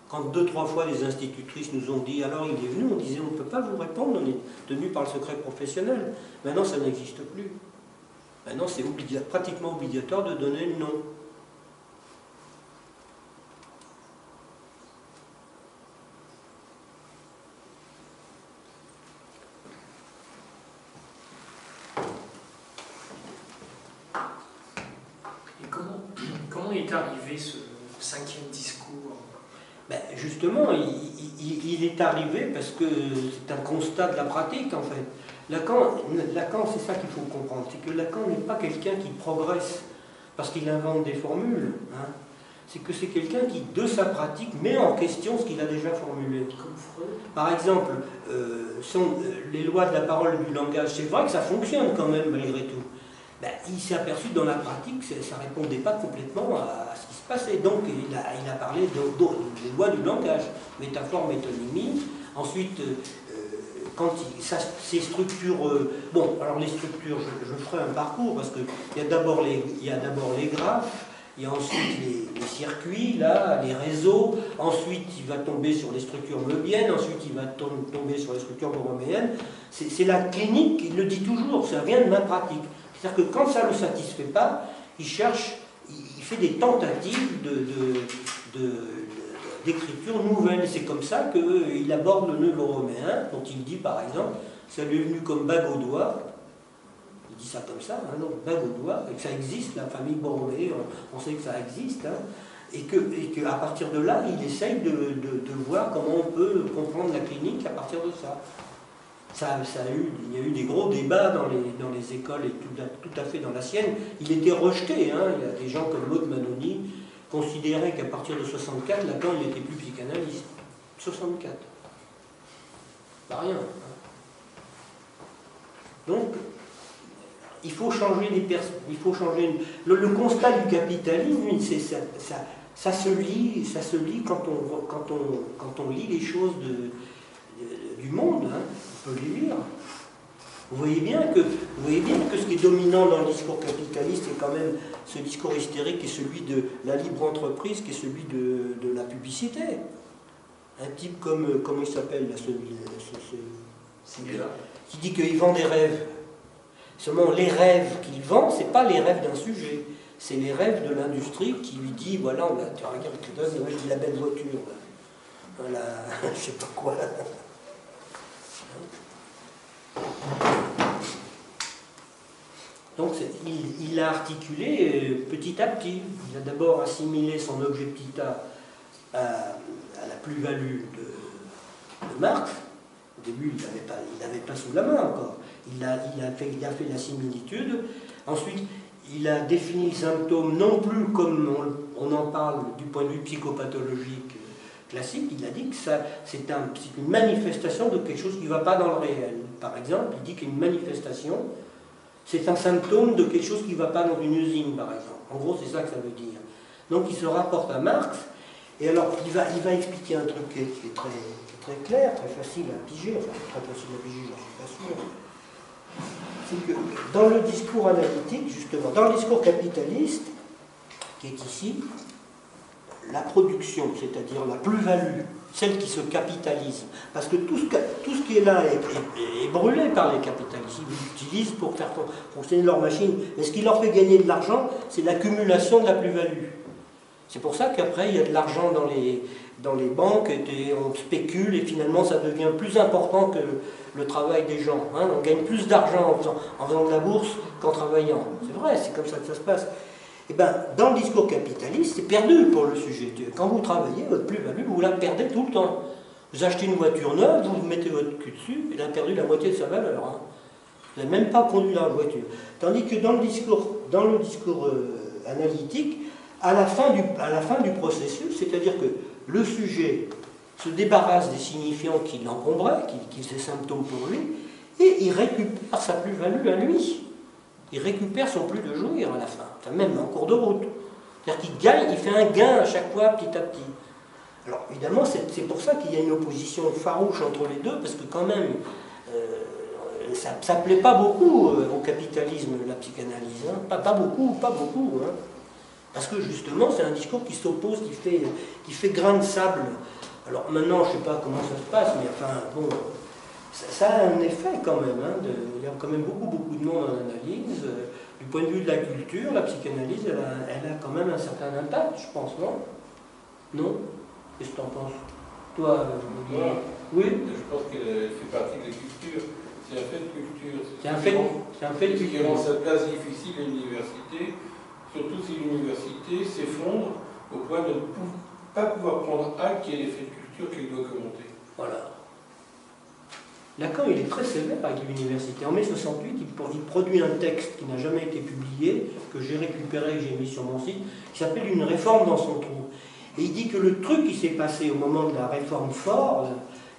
Quand 2-3 fois les institutrices nous ont dit alors il est venu, on disait on ne peut pas vous répondre, on est tenu par le secret professionnel. Maintenant ça n'existe plus. Maintenant c'est pratiquement obligatoire de donner le nom. Comment est arrivé ce 5e discours? Justement, il est arrivé parce que c'est un constat de la pratique en fait. Lacan, c'est ça qu'il faut comprendre, c'est que Lacan n'est pas quelqu'un qui progresse parce qu'il invente des formules. Hein. C'est que c'est quelqu'un qui, de sa pratique, met en question ce qu'il a déjà formulé. Par exemple, les lois de la parole et du langage, c'est vrai que ça fonctionne quand même malgré tout. Il s'est aperçu dans la pratique que ça ne répondait pas complètement à ce qui se passait. Donc il a parlé des lois du langage, métaphore, métonymie. Ensuite, ces structures... alors les structures, je ferai un parcours, parce qu'il y a d'abord les graphes, il y a ensuite les circuits, là, les réseaux, ensuite il va tomber sur les structures meubiennes, ensuite il va tomber sur les structures borroméennes. C'est la clinique, il le dit toujours, ça vient de ma pratique. C'est-à-dire que quand ça ne le satisfait pas, il fait des tentatives d'écriture nouvelle. C'est comme ça qu'il aborde le nœud borroméen, dont il dit par exemple, ça lui est venu comme bague au doigt. Il dit ça comme ça, hein, donc bague au doigt, et que ça existe, la famille Borromée, on sait que ça existe, hein, et qu'à partir de là, il essaye de voir comment on peut comprendre la clinique à partir de ça. Il y a eu des gros débats dans les écoles, et tout à fait dans la sienne. Il était rejeté, hein, il y a des gens comme Maud Manoni considéraient qu'à partir de 64, Lacan, il n'était plus psychanalyste. 64. Pas rien. Hein. Donc, il faut changer les personnes. Il faut changer. Le constat du capitalisme, ça se lit quand on lit les choses du monde. Hein. On peut les lire. Vous voyez bien que ce qui est dominant dans le discours capitaliste est quand même ce discours hystérique qui est celui de la libre entreprise, qui est celui de la publicité. Un type comme, comment il s'appelle, qui dit qu'il vend des rêves. Seulement, les rêves qu'il vend, ce n'est pas les rêves d'un sujet. C'est les rêves de l'industrie qui lui dit, voilà, tu regardes, tu donnes la belle voiture. Voilà, je sais pas quoi. Donc, il a articulé petit à petit. Il a d'abord assimilé son objet petit a à la plus-value de Marx. Au début, il n'avait pas sous la main encore. Il a fait la similitude. Ensuite, il a défini le symptôme non plus comme on en parle du point de vue psychopathologique classique. Il a dit que c'est une manifestation de quelque chose qui ne va pas dans le réel. Par exemple, il dit qu'une manifestation, c'est un symptôme de quelque chose qui ne va pas dans une usine, par exemple. En gros, c'est ça que ça veut dire. Donc, il se rapporte à Marx. Et alors, il va expliquer un truc qui est très clair, très facile à piger, enfin très facile à piger, j'en suis pas sûr. C'est que dans le discours analytique, justement, dans le discours capitaliste, qui est ici, la production, c'est-à-dire la plus-value, celle qui se capitalise, parce que tout ce qui est là est brûlé par les capitalistes, ils l'utilisent pour faire fonctionner leur machine, mais ce qui leur fait gagner de l'argent, c'est l'accumulation de la plus-value. C'est pour ça qu'après, il y a de l'argent dans les banques, et on spécule, et finalement, ça devient plus important que le travail des gens. Hein. On gagne plus d'argent en faisant de la bourse qu'en travaillant. C'est vrai, c'est comme ça que ça se passe. Et bien, dans le discours capitaliste, c'est perdu pour le sujet. Quand vous travaillez, votre plus-value, vous la perdez tout le temps. Vous achetez une voiture neuve, vous mettez votre cul dessus, elle a perdu la moitié de sa valeur. Hein. Vous n'avez même pas conduit la voiture. Tandis que dans le discours analytique, à la fin du processus, c'est-à-dire que le sujet se débarrasse des signifiants qui l'encombraient, qui faisaient symptômes pour lui, et il récupère sa plus-value à lui. Il récupère son plus de jouir à la fin, enfin même en cours de route. C'est-à-dire qu'il gagne, il fait un gain à chaque fois, petit à petit. Alors évidemment, c'est pour ça qu'il y a une opposition farouche entre les deux, parce que quand même, ça ne plaît pas beaucoup au capitalisme, la psychanalyse. Hein. Pas beaucoup. Hein. Parce que justement, c'est un discours qui s'oppose, qui fait grain de sable. Alors maintenant, je ne sais pas comment ça se passe, mais enfin, bon, ça a un effet quand même. Hein, il y a quand même beaucoup de monde en analyse. Du point de vue de la culture, la psychanalyse, elle a quand même un certain impact, je pense, non? Non? Qu'est-ce que tu en penses? Toi, oui? Je pense qu'elle fait partie de la culture. C'est un fait de culture. C'est un fait de culture. Qui rend sa place difficile à l'université, surtout si l'université s'effondre au point de ne pas pouvoir prendre acte qu'il y a des faits de culture qu'elle doit commenter. Voilà. Lacan, il est très sévère avec l'université. En mai 68, il produit un texte qui n'a jamais été publié, que j'ai récupéré, que j'ai mis sur mon site, qui s'appelle « Une réforme dans son trou ». Et il dit que le truc qui s'est passé au moment de la réforme Faure,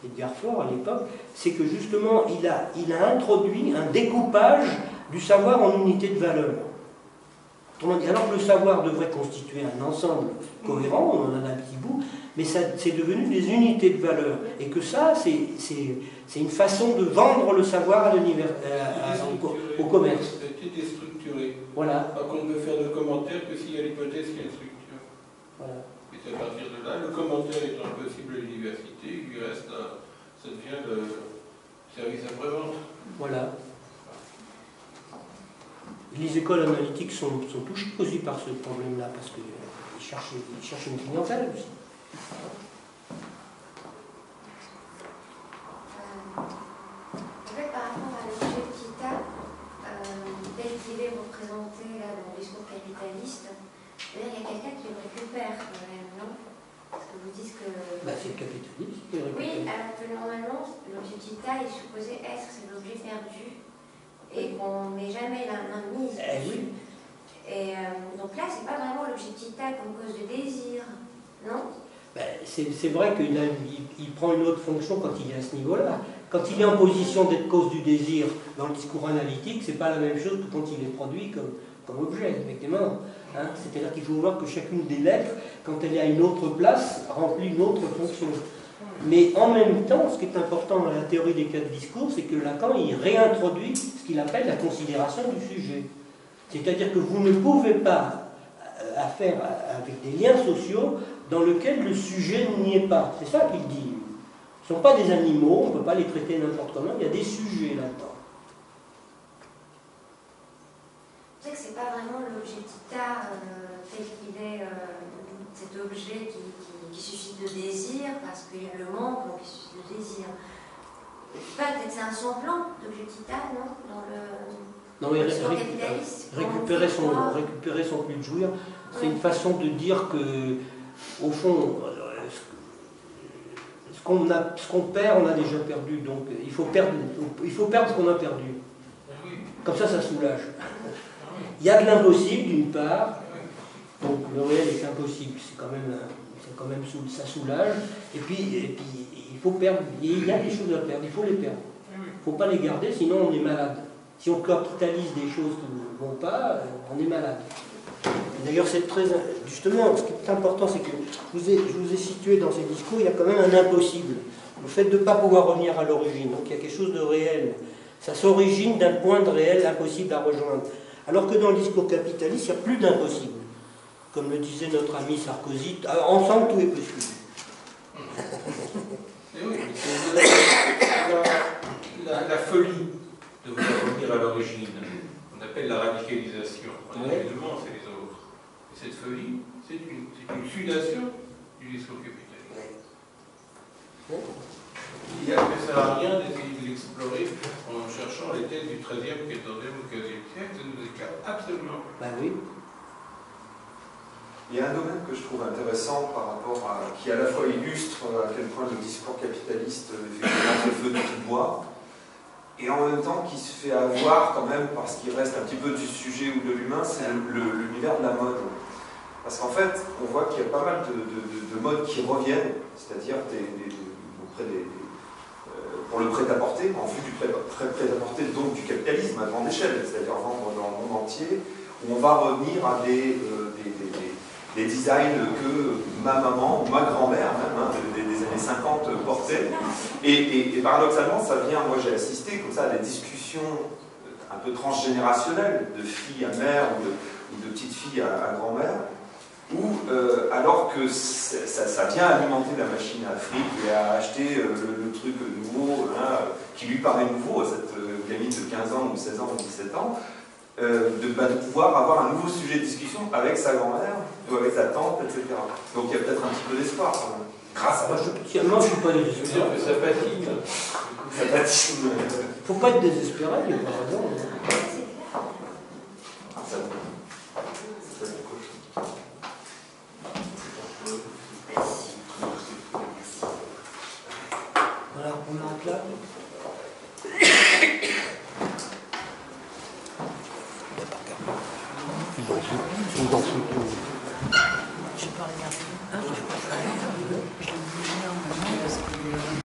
Edgar Faure à l'époque, c'est que justement, il a introduit un découpage du savoir en unités de valeur. Autrement dit, alors que le savoir devrait constituer un ensemble cohérent, on en a un petit bout, mais c'est devenu des unités de valeur. Et que ça, c'est une façon de vendre le savoir à au commerce. C'est déstructuré. Voilà. Donc on ne peut faire de commentaire que s'il y a l'hypothèse qu'il y a une structure. Voilà. Et c'est à partir de là, le commentaire étant impossible à l'université, il lui reste ça devient le service après-vente. Voilà. Les écoles analytiques sont touchées aussi par ce problème-là, parce qu'ils cherchent une clientèle aussi. En fait, par rapport à l'objet petit a, déséquilibre représenté là, dans le discours capitaliste, il y a quelqu'un qui le récupère quand même, non? Parce que vous dites que... Bah, c'est le capitalisme qui récupère. Oui, alors que normalement, l'objet tita est supposé être l'objet perdu et qu'on n'est jamais la main mise dessus. Oui. Et donc là, c'est pas vraiment l'objet tita comme cause de désir, non? C'est vrai qu'il prend une autre fonction quand il est à ce niveau-là. Quand il est en position d'être cause du désir dans le discours analytique, c'est pas la même chose que quand il est produit comme objet, effectivement. Hein, c'est-à-dire qu'il faut voir que chacune des lettres, quand elle est à une autre place, remplit une autre fonction. Mais en même temps, ce qui est important dans la théorie des quatre discours, c'est que Lacan, il réintroduit ce qu'il appelle la considération du sujet. C'est-à-dire que vous ne pouvez pas faire avec des liens sociaux dans lesquels le sujet n'y est pas. C'est ça qu'il dit. Ce ne sont pas des animaux, on ne peut pas les traiter n'importe comment, il y a des sujets là-dedans. C'est que c'est pas vraiment l'objet tita tel qu'il est, cet objet qui suscite le désir, parce qu'il y a le manque donc qui suscite le désir. Peut-être c'est un semblant d'objet tita, non? Dans le discours capitaliste. Récupérer son plus de jouir, c'est une façon de dire que, au fond, ce qu'on perd, on a déjà perdu. Donc il faut perdre ce qu'on a perdu. Comme ça soulage. Il y a de l'impossible d'une part, donc le réel est impossible, ça soulage, et puis il faut perdre, il y a des choses à perdre, il faut les perdre. Il ne faut pas les garder, sinon on est malade. Si on capitalise des choses qui ne vont pas, on est malade. D'ailleurs, c'est très... Justement, ce qui est important, c'est que je vous ai situé dans ces discours, il y a quand même un impossible. Le fait de ne pas pouvoir revenir à l'origine. Donc il y a quelque chose de réel. Ça s'origine d'un point de réel impossible à rejoindre. Alors que dans le discours capitaliste, il n'y a plus d'impossible. Comme le disait notre ami Sarkozy, ensemble tout est possible. Et oui, la folie de vouloir revenir à l'origine, on appelle la radicalisation. Évidemment, c'est les autres. Et cette folie, c'est une sudation du discours capitaliste. Il ne sert à rien d'essayer de l'explorer en cherchant les thèses du XIIIe, XIVe ou XVe siècle, ça nous éclate absolument. Ben oui. Il y a un domaine que je trouve intéressant qui à la fois illustre à quel point le discours capitaliste effectivement fait feu de tout bois, et en même temps qui se fait avoir quand même parce qu'il reste un petit peu du sujet ou de l'humain, c'est l'univers de la mode. Parce qu'en fait, on voit qu'il y a pas mal de modes qui reviennent, c'est-à-dire pour le prêt-à-porter, en vue du prêt-à-porter, donc du capitalisme à grande échelle, c'est-à-dire vendre dans le monde entier, où on va revenir à des designs que ma maman ou ma grand-mère même, des années 50 portaient. Et paradoxalement, ça vient, moi j'ai assisté comme ça à des discussions un peu transgénérationnelles, de fille à mère ou de petite fille à grand-mère, où alors que ça vient alimenter la machine à fric et à acheter le truc nouveau, qui lui paraît nouveau à cette gamine de 15 ans ou 16 ans ou 17 ans, de pouvoir avoir un nouveau sujet de discussion avec sa grand-mère ou avec sa tante, etc. Donc il y a peut-être un petit peu d'espoir quand même. Grâce à moi, je ne suis pas désespéré. Ça patine. Ça patine. Il ne faut pas être désespéré, il n'y a pas raison. Voilà, on arrête là. Je n'ai pas regardé. Je l'ai vu en même temps parce que